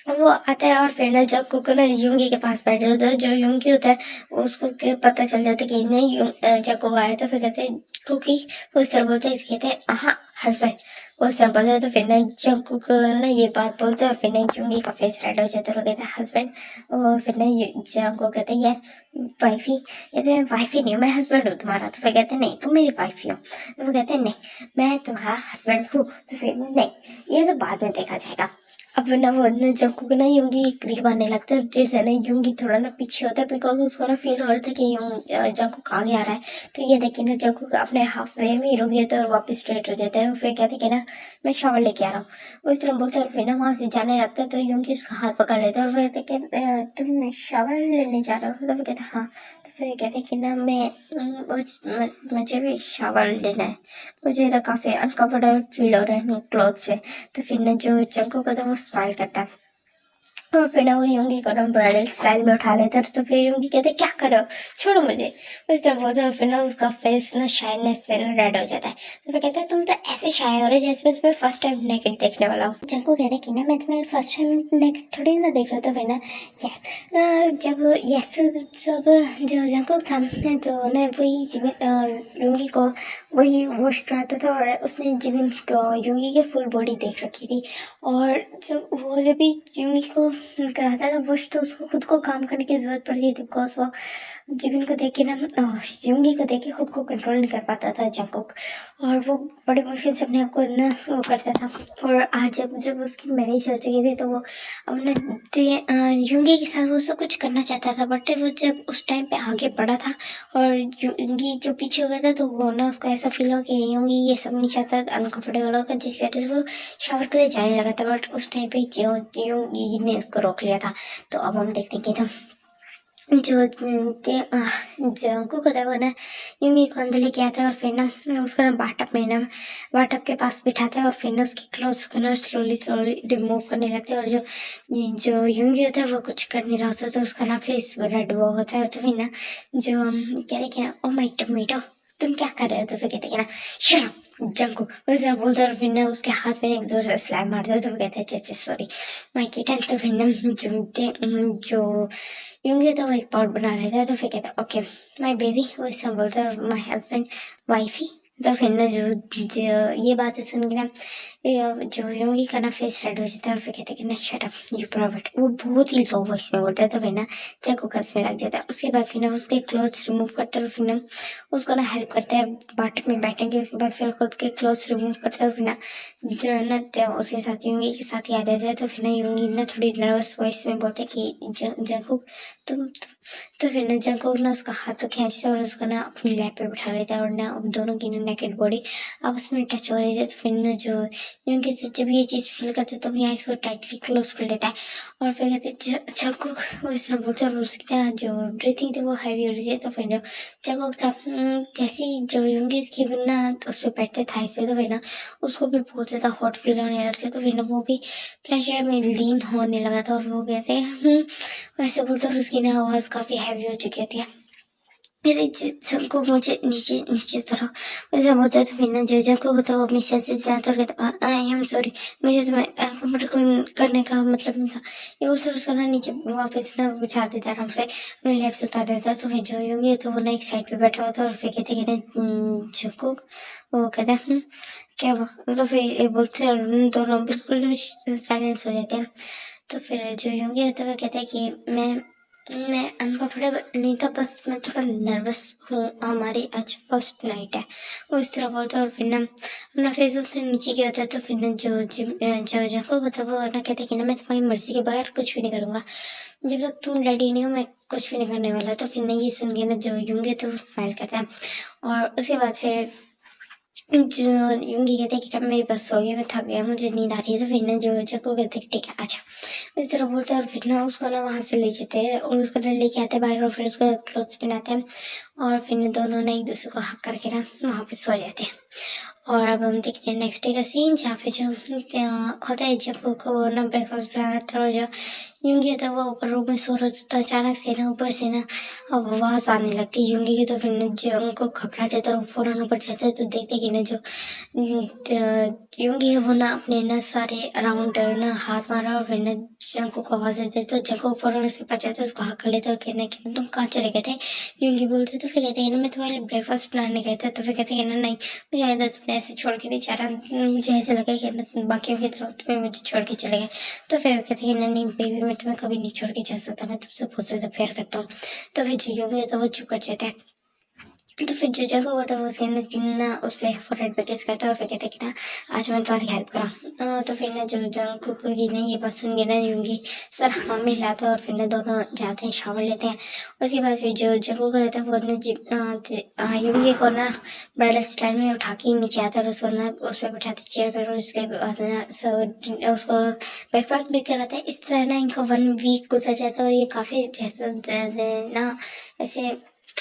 S1: वो आता है और फिर ना जंगकुक को ना यूंगी के पास बैठ जाता है। जो यूंगी होता है उसको पता चल जाता है कि नहीं जंगकुक आया। तो फिर कहते हैं कुकी, वो इस तरह बोलते हैं, कहते हैं हाँ हस्बैंड, वो इस तरह बोलते हैं। तो फिर ना जंगकुक ना ये बात बोलते हैं और फिर ना यूंगी का फेस रेड हो जाता है और कहते हैं हस्बैंड। और फिर ना जंगकुक कहते हैं यस वाइफी। कहते हैं वाइफी नहीं, मैं हस्बैंड हूँ तुम्हारा। तो फिर कहते हैं नहीं तुम मेरी वाइफी हो। तो वो कहते हैं नहीं मैं तुम्हारा हस्बैंड हूँ। तो फिर नहीं ये तो बाद में देखा जाएगा। अब ना वो ना जंगकुक ना यूंगी के करीब आने लगता है, जैसे ना यूंगी थोड़ा ना पीछे होता है बिकॉज उसको ना फील हो रहा था कि जंगकुक आगे आ रहा है। तो ये देखिए ना जंगकुक अपने हाफ वे में ही रुक जाता है और वापस स्ट्रेट हो जाता है और फिर कहते कि ना मैं शावर लेके आ रहा हूँ। वो इस तरह बोलता है और फिर ना वहाँ से जाने लगता है। तो यूंगी उसका हाथ पकड़ लेता है और फिर कहते कि तुम शावर लेने जा रहे हो। तो फिर कहते हाँ। तो फिर कहते कि ना मुझे भी शावर लेना है, मुझे ना काफ़ी अनकंफर्टेबल फील हो रहा है क्लॉथ्स में। तो फिर ना जो जंगकुक होता है वो स्माइल करता है और फिर ना वो यूंगी को ना ब्राइडल स्टाइल में उठा लेता है। तो फिर यूंगी कहते क्या करो, छोड़ो मुझे। उस तरह बोलते हैं फिर ना उसका फेस ना शाइनेस से ना रेड हो जाता है। तो फिर कहता है तुम तो ऐसे शाय हो रहे जैसे मैं तुम्हें फर्स्ट टाइम नेकेड देखने वाला हूँ। जंको कहते कि ना मैं तुम्हें फर्स्ट टाइम नेकेड थोड़ी ना देख रहा था। फिर ना जब जो जंको था तो ना वही यूंगी को वही वॉश कराता था और उसने जिमिन को यूंगी की फुल बॉडी देख रखी थी। और जब भी यूंगी को कराता था वॉश तो उसको खुद को काम करने की जरूरत पड़ती थी बिकॉज वो जिमिन को देख के ना यूंगी को देख के खुद को कंट्रोल नहीं कर पाता था जंकुक। और वो बड़ी मुश्किल से अपने आप को ना वो करता था। और आज जब जब उसकी मैरिज हो चुकी थी तो वो अपने यूंगी के साथ वो सब कुछ करना चाहता था बट वो जब उस टाइम पे आगे बढ़ा था और यूंगी जो पीछे हो गया था तो वो ना उसको ऐसा फील हो कि यूंगी ये सब नहीं चाहता, अनकंफर्टेबल होगा जिसकी वजह से वो शावर के लिए जाने लगा था। बट उस टाइम पे यूंगी ने उसको रोक लिया था। तो अब हम देखते हैं कि जो जंकुक होता है वो ना यूंगी को अंदर लेके आता है और फिर ना उसको ना बाटअप के पास बिठाता है और फिर ना उसकी क्लोथ्स को ना स्लोली स्लोली रिमूव करने लगता है। और जो यूंगी होता है वो कुछ कर नहीं रहा होता तो उसका ना फेस रेड हुआ होता है। तो फिर ना जो कह रहे कि ना ओ माय टमेटो तुम क्या कर रहे हो। तो फिर कहते हैं ना शट अप जंकुक, वैसे बोलता है और फिर ना उसके हाथ में एक जोर से स्लैम मारता है। तो वो कहते हैं सॉरी माय किटन। तो फिर ना जो यूंगी तो वो एक पॉट बना लेता है। तो फिर कहता है ओके माय बेबी, वो इस तरह बोलता है और माय हस्बैंड वाइफी। तो फिर ना जो ये बातें सुन के ना जो यूंगी का ना फेस रेड हो जाता है और फिर कहते हैं कि ना शट अप यू परवर्ट, वो बहुत ही लो वॉइस में बोलता है। तो फिर ना जंकुक को हंसने लग जाता है। उसके बाद फिर ना उसके क्लोथ्स रिमूव करता है और फिर ना उसको ना हेल्प करता है बाटक में बैठने की। उसके बाद फिर खुद के क्लोथ्स रिमूव करता है और फिर ना जो ना उसके साथ यूंगी के साथ ही आ जाता है। तो फिर ना यूंगी ना थोड़ी नर्वस वॉइस में बोलते हैं कि जंकुक तुम तो फिर ना जंकुक ना उसका हाथ खींचता है और उसको ना अपनी लैप पे बिठा लेता है और ना अब दोनों की ना नेकेड बॉडी आपस में टच हो रही है। तो फिर ना जो यूंगी तो जब ये चीज़ फील करते तो अपनी आइज को टाइटली क्लोज कर लेता है और फिर कहते जंकुक, वो इस तरह बोलते हैं और उसकी ना जो ब्रीथिंग थी वो हैवी हो रही है। तो फिर ना जंकुक था जैसे ही जो यूंगी उसकी ना उस पर बैठते था इस पे। तो फिर ना उसको भी बहुत ज़्यादा हॉट फील होने लगता। तो फिर ना वो भी प्लेजर में लीन होने लगा था और वो कहते वैसे बोलते और उसकी ना आवाज़ काफ़ी हैवी हो चुकी थी। मेरे सबको मुझे नीचे नीचे तरह वैसा बोलता है। तो फिर ना जो जंकुक होता है वो अपनी सेंसेस में आता है और कहता आई एम सॉरी, मुझे तुम्हें अनकम्फर्टेबल करने का मतलब नहीं था। ये बोलते उसको ना नीचे वापस ना बिठा देता है आराम से, अपने लैप से उतार देता है। तो फिर जो यूंगी तो वो ना एक साइड पे बैठा होता है और फिर कहते कि जंकुक, वो कहते हैं क्या हुआ। तो फिर ये बोलते हैं और दोनों बिल्कुल साइलेंस हो जाते हैं। तो फिर जो यूंगी होता है वो कहता है कि मैं अनकंफर्टेबल नहीं था, बस मैं थोड़ा नर्वस हूँ, हमारी आज फर्स्ट नाइट है, वो इस तरह बोलता है। और फिर ना अपना फेस उसने नीचे किया होता है। तो फिर ना जो जंकुक होता है वो ना कहते हैं कि ना मैं तुम्हारी मर्जी के बगैर कुछ भी नहीं करूँगा, जब तक तुम रेडी नहीं हो मैं कुछ भी नहीं करने वाला। तो फिर ना ये सुन के ना जो यूंगी तो वो स्माइल करता है और उसके बाद फिर जो यूंगी कहते हैं कि अब मेरी बस हो गई, मैं थक गया, मुझे नींद आ रही है। तो फिर ना जो जंकुक कहते हैं ठीक है अच्छा, इस तरह बोलते हैं और फिर ना उसको ना वहाँ से ले जाते हैं और उसको ना लेके आते हैं बाहर और फिर उसको क्लोथ्स पहनाते हैं और फिर ना दोनों ना एक दूसरे को हक करके ना वहाँ पे सो जाते हैं। और अब हम देखते हैं नेक्स्ट डे का सीन जहाँ पे जो होता है जंकुक को ना ब्रेकफास्ट बनाना था और जो यूंगी तो वो ऊपर रूम में सो रहा था, तो अचानक से ना ऊपर से ना आवाज आने लगती है यूंगी की। तो फिर ना जो उनको घबरा जाता है और फौरन ऊपर जाता है, तो देखते कि ना जो यूंगी है वो ना अपने ना सारे अराउंड ना हाथ मारा और फिर ना जंको को आवाज देते। तो जंको फौरन उसके पास जाता है, उसको हाथ कर लेता है और कहना कि तुम कहाँ चले गए थे। यूंगी बोलते तो फिर कहते हैं ना मैं तुम्हारे लिए ब्रेकफास्ट बनाने गया था। तो फिर कहते हैं ना नहीं, मुझे इधर तुमने ऐसे छोड़ के नहीं जा रहा, मुझे ऐसा लगा कि ना बाकियों की तरफ तुम्हें मुझे छोड़ के चले गए। तो फिर कहते हैं नहीं बेबी, मैं तुम्हें कभी नहीं छोड़ के जा सकता, मैं तुमसे बहुत ज़्यादा प्यार करता हूँ। तो फिर जो यूंगी तो वो चुप कर जाता है। तो फिर जो जगह होता है वो उसके अंदर ना उस पर फोरहेड पे किस करता है और फिर कहते हैं कि ना आज मैं तुम्हारी हेल्प करा। तो फिर ना जो जंगकुक की ना ये बात सुन के ना यूंगी सर हाँ में लाता है और फिर ना दोनों जाते हैं, शावर लेते हैं। उसके बाद फिर जो जगह का होता है वो ना यूंगी को ना ब्राइडल स्टाइल में उठा के नीचे आता है और उसको ना उस पर बैठाते चेयर पर और उसके बाद ना उसको ब्रेकफास्ट भी कराता है। इस तरह ना इनका 1 वीक गुजर जाता है और ये काफ़ी जैसे ना ऐसे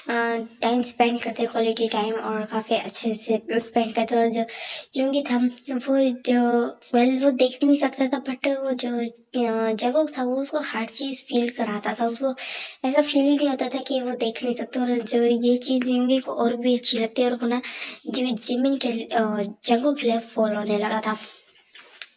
S1: टाइम स्पेंड करते, क्वालिटी टाइम, और काफ़ी अच्छे से स्पेंड करते। और जो यूंगी था वो जो वो देख नहीं सकता था, बट वो जो जगह था वो उसको हर चीज़ फील कराता था। उसको ऐसा फील ही नहीं होता था कि वो देख नहीं सकता। और जो ये चीज़ यूंगी को और भी अच्छी लगती है और वो ना जो जिमिन के जगह के लिए फॉलो होने लगा था।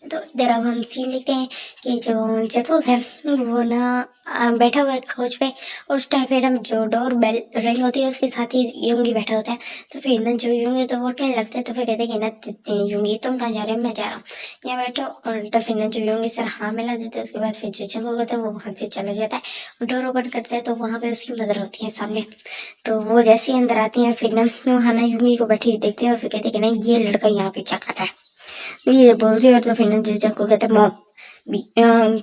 S1: तो इधर अब हम सीन देखते हैं कि जो जगह है वो ना बैठा हुआ है कोच पे, और उस टाइम पे ना जो डोर बेल रिंग होती है उसके साथ ही यूंगी बैठा होता है। तो फिर ना जो यूंगी तो वो उठने लगता है। तो फिर कहते हैं कि ना यूंगी तुम कहाँ जा रहे हो, मैं जा रहा हूँ, यहाँ बैठो। और तो फिर ना जो यूंगी सर हाँ मिला देते हैं। उसके बाद फिर जो जगह होता है वो वहाँ से चला जाता है और डोर ओपन करता है, तो वहाँ पे उसकी मदर होती है सामने। तो वो जैसे ही अंदर आती है फिर ना वहाँ ना यूंगी को बैठी हुई देखते हैं और फिर कहते हैं कि ना ये लड़का यहाँ पे क्या कर रहा है। ये बोलती है। और तो फिर ना जीजा को कहते मॉम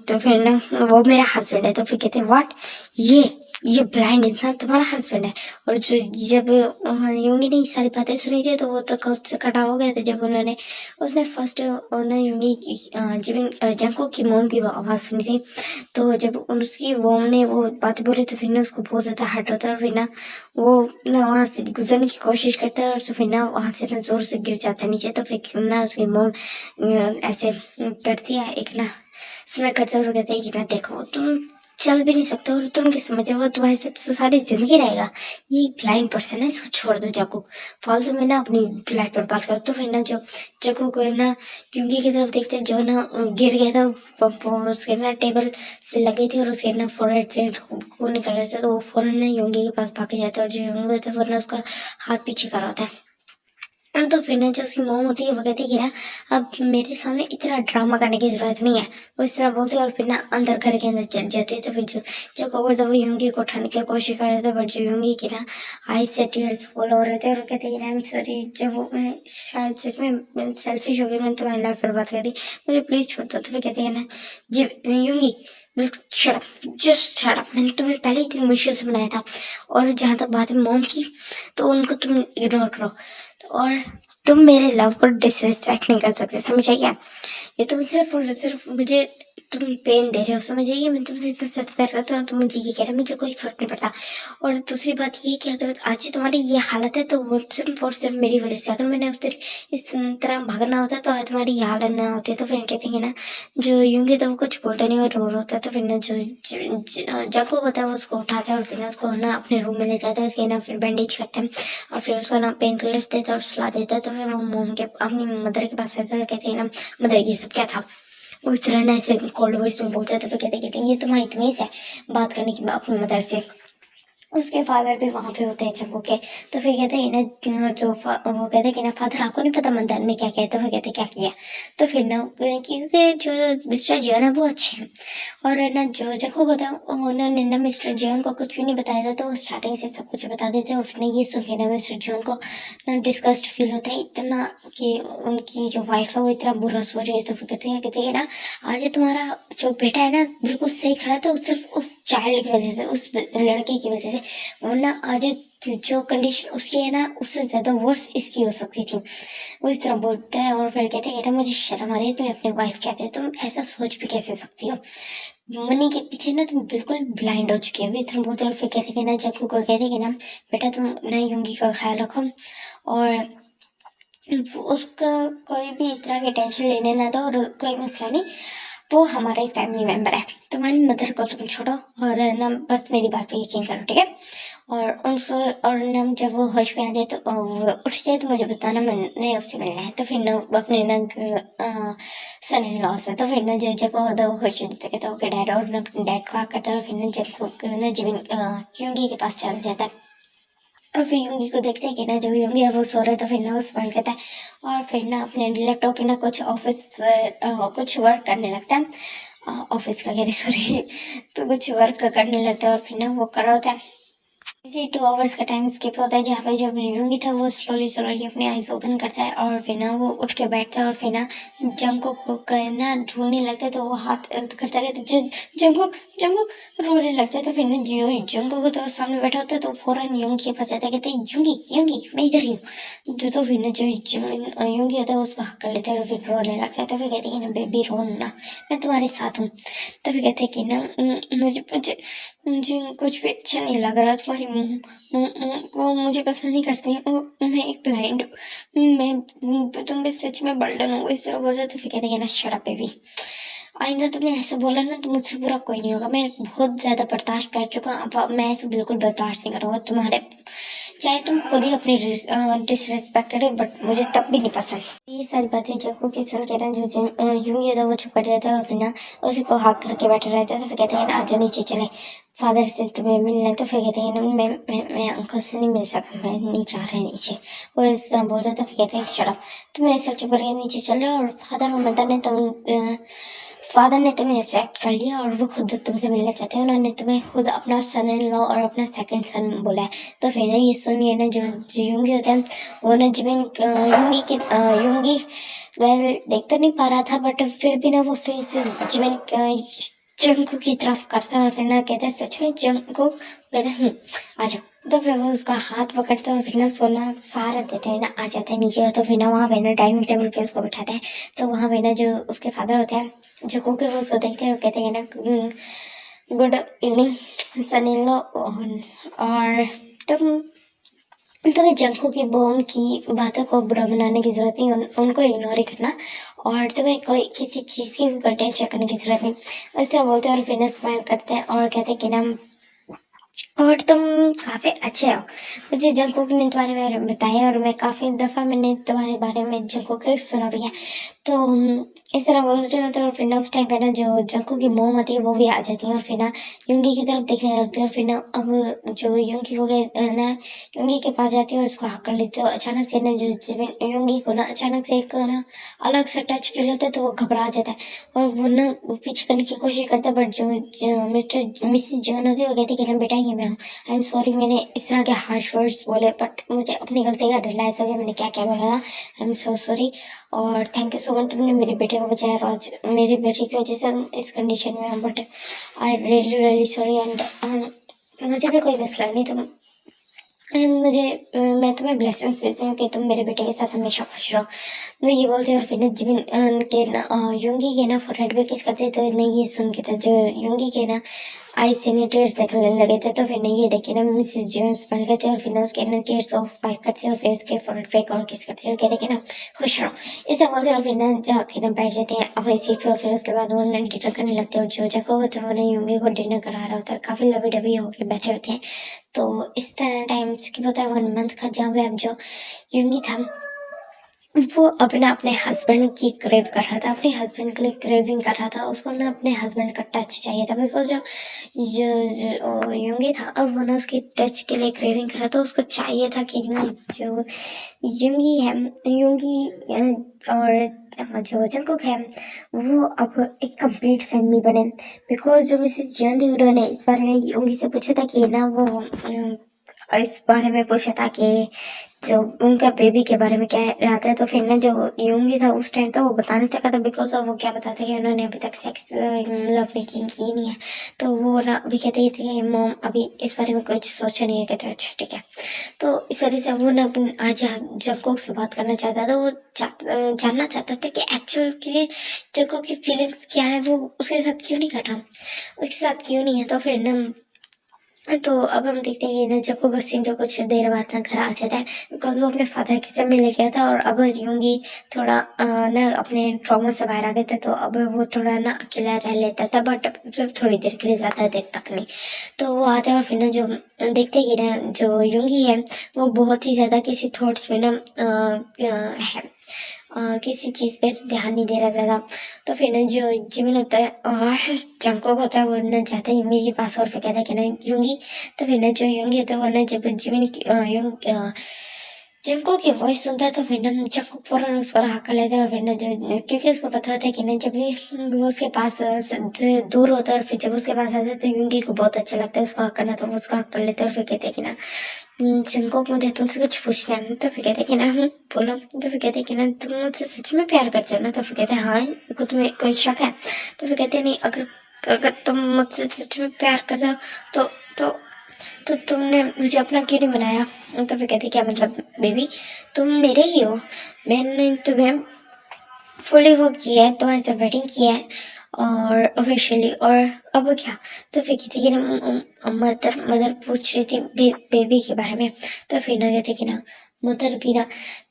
S1: तो फिर ना वो मेरा हस्बैंड है। तो फिर कहते व्हाट, ये ब्लाइंड इंसान तुम्हारा हस्बैंड है। और जो जब यूंगी ने सारी बातें सुनी थी तो वो तो कब से कटा हो गया था जब उन्होंने उसने फर्स्ट ना यूंगी की जब जंको की मोम की आवाज़ सुनी थी। तो जब उसकी मोम ने वो बातें बोली तो फिर ना उसको बहुत ज़्यादा हर्ट होता है और फिर ना वो ना वहाँ से गुजरने की कोशिश करता है और तो फिर ना वहाँ से ना जोर से गिर जाता है नीचे। तो फिर ना उसकी मोम ऐसे करती है एक ना स्मेल करते हुए कहते हैं कि ना देखो तुम चल भी नहीं सकते और तुम क्या समझते हो तुम्हारे साथ तो सारी जिंदगी रहेगा, ये ब्लाइंड पर्सन है, इसको छोड़ दो जग्गू, फालतू में ना अपनी लाइफ पर बात करो। तो फिर ना जो जग्गू को ना यूंगी की तरफ देखते जो ना गिर गया था उसके ना टेबल से लगी थी और उसके ना फोरहेड से खून निकल रहा था। तो वो फौरन ना यूंगी के पास भाग जाता है और जो यूंगी होता है फौरन उसका हाथ पीछे करा होता है। तो फिर ना जो उसकी मोम होती है वो कहती है कि ना अब मेरे सामने इतना ड्रामा करने की जरूरत नहीं है, वो इस तरह बोलती है और फिर ना अंदर घर के अंदर चल जाती है। तो फिर जो कौवा था वो यूंगी को उठाने की कोशिश कर रहा था, बट जो यूंगी की ना आई से टीयर्स फॉल हो रहे थे और कहते हैं आई एम सॉरी, जब वो मैं शायद सच में सेल्फिश हो गई, मैंने तुम्हारी लाइफ बर्बाद कर दी, मुझे प्लीज छोड़ दो। तो फिर कहते हैं ना जी यूंगी shut up, just shut up, मैंने तुम्हें पहले ही इतनी मुश्किल से बनाया था। और जहाँ तक बात है मॉम की, तो उनको तुम इग्नोर करो और तुम मेरे लव को डिसरिस्पेक्ट नहीं कर सकते, समझ क्या? ये तुम सिर्फ और सिर्फ मुझे तुम पेन दे रहे हो, समझ आइए? मैं तुमसे इतना सच प्यार करता हूँ, तुम मुझे ये कह रहे हो, मुझे कोई फर्क नहीं पड़ता। और दूसरी बात ये कि अगर आज तुम्हारी ये हालत है तो वो सिर्फ और सिर्फ मेरी वजह से, अगर मैंने उस इस तरह भागना होता तो आज तुम्हारी ये हालत ना होती। तो फिर कहते हैं ना जो यूंगी तो वो कुछ बोलते नहीं और रो रहा होता है। तो फिर ना जो जग्गू होता है वो उसको उठाता है और फिर उसको ना अपने रूम में ले जाता है, उसके ना फिर बैंडेज करते हैं और फिर उसको ना पेन किलर्स देता है और सुला देता है। तो फिर वो मोम के अपनी मदर के पास आता है, कहते हैं ना मदर ये सब क्या था। वो इस तरह ना ऐसे कोल्ड वॉइस में बोलता है। तो फिर कहते ये तुम्हारी तमीज है बात करने की अपनी मदर से। उसके फादर भी वहाँ पे होते हैं जग्गू के। तो फिर कहते हैं ना वो कहते हैं कि ना फादर आपको नहीं पता मंदर ने क्या किया। तो फिर कहते क्या किया। तो फिर ना क्योंकि जो मिस्टर जियन है वो अच्छे हैं और ना जो जग्गू होता है उन्होंने ना मिस्टर जियन को कुछ भी नहीं बताया था, तो वो स्टार्टिंग से सब कुछ बता देते हैं। और फिर ये सुन के ना मिस्टर जियन को ना डिस्गस्ट फील होता है इतना कि उनकी जो वाइफ है वो इतना बुरा सोच रही है। तो फिर कहते हैं ना आज तुम्हारा जो बेटा है ना बिल्कुल सही खड़ा था सिर्फ उस चाइल्ड की वजह से, उस लड़के की वजह से, वरना आज जो कंडीशन उसकी है ना उससे ज्यादा वर्स इसकी हो सकती थी। वो इस तरह बोलता है और फिर कहते हैं मुझे शर्म आ रही है, तुम्हें अपनी वाइफ कहते हैं, तुम ऐसा सोच भी कैसे सकती हो, मनी के पीछे ना तुम बिल्कुल ब्लाइंड हो चुकी हो। इस तरह बोलते हैं और फिर कहते हैं ना जग्गू को कहते हैं ना बेटा तुम ना यूंगी का ख्याल रखो और उसका कोई भी इस तरह के टेंशन लेने ना दो और कोई मसला नहीं, वो हमारा एक फैमिली मेम्बर है, तुम्हारी मदर को तुम छोड़ो और ना बस मेरी बात पे यकीन करो, ठीक है। और उनसे और ना जब वो होश में आ जाए तो वो उठ जाए तो मुझे बताना, मैंने उससे मिलना है। तो फिर ना वो अपने ना सन इन लॉ से, तो फिर ना जब वो होता है वो खुश होता है, तो ओके डैड, और ना अपने डैड को करता है। और फिर ना जब को ना जिमिन यूंगी के पास चला जाता है और फिर यूंगी को देखते हैं कि ना जो यूंगी है वो सो रहा है। तो फिर ना वो स्माइल करता है और फिर ना अपने लैपटॉप पे ना कुछ ऑफिस कुछ वर्क करने लगता है, ऑफिस वगैरह सॉरी तो कुछ वर्क करने लगता है और फिर ना वो कर रहा होता है। इसी 2 आवर्स का टाइम स्किप होता है जहाँ पे जब यूंगी था वो स्लोली स्लोली अपनी आईज ओपन करता है और फिर ना वो उठ के बैठता है और फिर ना जंगकुक को ना ढूंढने लगता है। तो वो हाथ करता है, जंगकुक जंगकुक रोने लगता है। तो फिर ना जो जंगकुक को तो सामने बैठा होता है तो फौरन यूंगी के पास जाता है, कहते हैं यूंगी यूंगी मैं इधर ही हूँ। तो फिर ना जो यूंगी होता है उसको हक कर लेता है और फिर रोने लगता है। तो फिर कहते हैं ना बेबी रो ना, मैं तुम्हारे साथ हूँ। तो फिर कहते हैं कि ना मुझे मुझे मुझे कुछ भी अच्छा नहीं लग रहा, तुम्हारी वो मुझे पसंद नहीं करती है, मैं एक ब्लाइंड मैं तुम भी सच में बर्डन हो इस तरह बोल रहे। तो फिर कहते हैं ना शट अप बेबी, आइंदा तुमने ऐसे बोला ना तो मुझसे बुरा कोई नहीं होगा, मैं बहुत ज्यादा बर्दाश्त कर चुका हूँ, अब मैं ऐसे बिल्कुल बर्दाश्त नहीं करूँगा तुम्हारे, चाहे तुम खुद ही अपनी डिसरिस्पेक्टेड है बट मुझे तब भी नहीं पसंद। ये सारी बातें जब की सुन के ना यूं ही था वो चुप कर जाता है और फिर ना उसी को हाथ करके बैठे रहता है। तो फिर कहते हैं ना आज नीचे चले, फादर से तुम्हें मिलना है। तो फिर कहते हैं ना मैं अंकल से नहीं मिल सकता, मैं नहीं चाह रहा नीचे, वो इस तरह बोलता है। तो फिर कहते हैं शराब तुम मेरे सर चुप करके नीचे चल रहे हो और फादर ने तुम्हें एक्सेप्ट कर लिया और वो खुद तुमसे मिलना चाहते हैं, उन्होंने तुम्हें खुद अपना सन इन लॉ और अपना सेकंड सन बोला है। तो फिर ना ये सुनिए ना जो यूंगी होता है वो ना जिमिन यूंगी वेल देख तो नहीं पा रहा था बट फिर भी ना वो फेस जिमिन जंकू की तरफ करता है और फिर ना कहता है सच में जंकू, कहता है आ जाओ। तो फिर वो उसका हाथ पकड़ता है और फिर ना सोना सहारा देते हैं ना आ जाता है नीचे। तो फिर ना वहाँ पे ना डाइनिंग टेबल पे उसको बिठाते हैं। तो वहाँ पे ना जो उसके फादर होते हैं जो कुक है वो उसको देखते हैं और कहते हैं ना good evening son in law, और तुम तुम्हें जंकू की बॉम की बातों को बुरा बनाने की जरूरत नहीं, उनको इग्नोर ही करना और तुम्हें कोई किसी चीज़ की भी कोई टेंशन करने की जरूरत नहीं, ऐसा बोलते हैं। और फिर स्माइल करते हैं और कहते हैं कि ना और तुम काफ़ी अच्छे हो, मुझे जंगकुक ने तुम्हारे बारे में बताया और मैं काफ़ी दफ़ा मैंने तुम्हारे बारे में जंगकुक को सुना भी है। तो इस तरह बोल रहे होते हैं और फिर ना उस टाइम पे ना जो जंगकुक की मोम होती है वो भी आ जाती है और फिर ना यूंगी की तरफ देखने लगती है। और फिर ना अब जो यूंगी को ना यूंगी के पास जाती है और उसको हक कर लेती है। और अचानक से ना जो यूंगी को ना अचानक से एक ना अलग सा टच फील होता है तो वो घबरा जाता है और वो ना पीछे करने की कोशिश करता है बट जो मिसिस जॉन होती है वो कहती है कि ना बेटा ये मैं हूँ, आई एम सॉरी मैंने इस तरह के हार्श वर्ड्स बोले बट मुझे अपनी गलती का रियलाइज हो गया मैंने क्या क्या बोला था, आई एम सो सॉरी और थैंक यू सो मच तुमने मेरे बेटे को बचाया और आज मेरे बेटे की वजह से हम इस कंडीशन में हूँ but I really really sorry and मुझे भी कोई मसला नहीं, तुम मैं तुम्हें ब्लेसिंग्स देती हूँ कि तुम मेरे बेटे के साथ हमेशा खुश रहो। तो ये बोलते हैं और फिर ना जिमिन के ना यूंगी के ना फोरहेड पे किस करते तो ना ये सुन के था जो यूंगी के ना आई से ना टीयर्स निकलने लगे थे। तो फिर ना ये देखे ना मिसेस जोन्स बन गए थे और फिर ना उसके ना टीयर्स को वाइप करते और फिर उसके फोरहेड पे एक और किस करते और कहते कि ना खुश रहो, इसे बोलते और फिर ना जाके ना बैठ जाते हैं अपनी सीट पर और फिर उसके बाद वो ना डिनर करने लगते हैं और जो जगह होता है वो ना यूंगी को डिनर करा रहा होता है, काफ़ी लवी डबी होकर बैठे होते हैं। तो इस तरह टाइम स्किप होता है 1 मंथ का जहाँ पे अब जो यूंगी था वो अपना अपने हस्बैंड की क्रेव कर रहा था, अपने हस्बैंड के लिए क्रेविंग कर रहा था, उसको ना अपने हस्बैंड का टच चाहिए था बिकॉज जो यूंगी था अब वो ना उसके टच के लिए क्रेविंग कर रहा था, उसको चाहिए था कि ना जो यूंगी है यूंगी और जो जंगकुक है वो अब एक कंप्लीट फैमिली बने। बिकॉज जो मिसेस जियोन थी उन्होंने इस बारे में यूंगी से पूछा था कि ना वो इस बारे में पूछा था कि जो उनका बेबी के बारे में क्या रहता है। तो फिर ना जो यूंगी था उस टाइम तो वो बता नहीं सका था बिकॉज वो क्या बताते कि उन्होंने अभी तक सेक्स लव मेकिंग की नहीं है। तो वो ना अभी कहते थे कि मॉम अभी इस बारे में कुछ सोचा नहीं है, कहते अच्छा ठीक है। तो इस वजह से वो ना आज जंगकुक से बात करना चाहता था, वो जानना चाहता था कि एक्चुअल के जंगकुक की फीलिंग्स क्या है, वो उसके साथ क्यों नहीं कर रहा, उसके साथ क्यों नहीं है। तो फिर ना तो अब हम देखते हैं कि ना जको का सीन जो कुछ देर बाद ना घर आ जाता है, बिकॉज वो अपने फादर के साथ मिल गया था और अब यूंगी थोड़ा ना अपने ट्रॉमा से बाहर आ गया था, तो अब वो थोड़ा ना अकेला रह लेता था, बट सिर्फ थोड़ी देर के लिए, ज़्यादा देर तक नहीं। तो वो आता है और फिर ना जो देखते हैं कि ना जो यूंगी है वो बहुत ही ज़्यादा किसी थॉट्स में ना है, किसी चीज़ पे ध्यान नहीं दे रहा ज़्यादा। तो फिर ना जो जिमिन होता है जंगकोक होता है, वो ना जाता है यूंगी के पास और फिर कहता है कि ना यूंगी। तो फिर ना जो यूंगी होता है वो ना जब जिमिन जंगकोक की वॉइस सुनता है तो फिर ना जंगकोक फौरन उसको राह कर लेता है, और फिर ना जो क्योंकि उसको पता होता है कि ना जब भी वो उसके पास दूर होता है और फिर जब उसके पास आता है तो यूंगी को बहुत अच्छा लगता है उसको हक करना, तो वो उसको हक कर लेता है और फिर कहते हैं कि ना जंगकोक मुझे तुमसे कुछ पूछना है। तो फिर कहते हैं कि ना बोलो। तो फिर कहते हैं कि ना तुम मुझसे सच में प्यार करते हो ना। तो फिर कहते हैं हाँ, को तुम्हें कोई शक है। तो फिर कहते हैं नहीं, अगर अगर तुम मुझसे सच में प्यार करते हो तो तो तो तुमने मुझे अपना क्यों नहीं बनाया। तो फिर कहते क्या मतलब बेबी, तुम मेरे ही हो, मैंने तुम्हें फुली वो किया है, तुम्हारे साथ वेडिंग किया है और ऑफिशियली, और अब क्या। तो फिर कहती कि ना मदर मदर पूछ रही थी बेबी के बारे में। तो फिर ना कहते कि ना मदर भी ना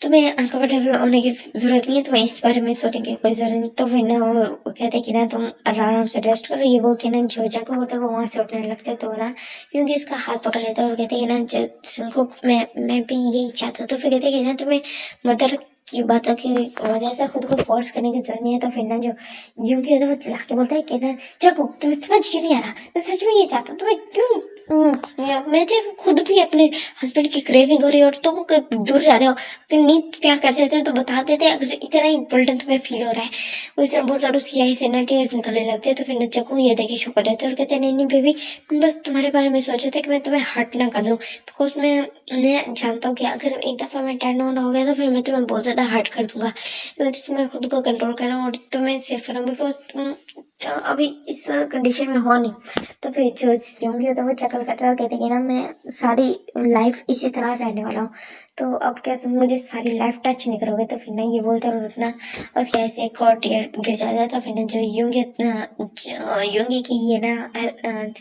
S1: तुम्हें अनकंफर्टेबल होने की जरूरत नहीं है, तुम्हें इस बारे में सोचने की कोई जरूरत नहीं। तो फिर ना वो कहते कि ना तुम आराम से रेस्ट करो, ये बोल के ना जो जगह होता है वो वहाँ से उठने लगता है। तो ना क्योंकि उसका हाथ पकड़ लेता है और कहते हैं ना जिनको मैं भी यही चाहता हूँ। तो फिर कहते कि ना तुम्हें मदर की बातों की वजह से खुद को फोर्स करने की जरूरत नहीं है। तो फिर ना जो यूं की होता है वो चिल्ला के बोलता है कि ना जब तुम्हें समझ क्यों नहीं आ रहा, मैं सच में ये चाहता हूँ, तुम्हें क्यों मुझे खुद भी अपने हस्बैंड की क्रेविंग हो रही है और तुम दूर जा रहे हो। अगर नहीं प्यार करते थे तो बता देते, अगर इतना ही इम्पोर्टेंट तुम्हें फील हो रहा है। वो इस तरह बहुत सारे उसकी आई से ना टीयर्स निकलने लगते हैं। तो फिर नच्चा को ये देखिए शो कर देते और कहते नहीं नहीं बेबी, मैं बस तुम्हारे बारे में सोचा था कि मैं तुम्हें हर्ट ना कर लूँ, बिकॉज मैं जानता हूँ कि अगर एक दफ़ा मैं टर्न ऑन हो गया तो फिर मैं तुम्हें बहुत ज़्यादा हर्ट कर दूंगा। तो मैं खुद को कंट्रोल कर रहा हूँ और तुम्हें सेफ कर रहा हूँ, बिकॉज तुम अभी इस कंडीशन में हो नहीं। तो फिर जो योंगी होता है वो चकल करता है और कहते हैं कि ना मैं सारी लाइफ इसी तरह रहने वाला हूँ, तो अब क्या तुम मुझे सारी लाइफ टच नहीं करोगे। तो फिर ना ये बोलते और उठना उसके ऐसे एक और टीयर गिर जाता है। तो फिर ना जो योंगी की ये ना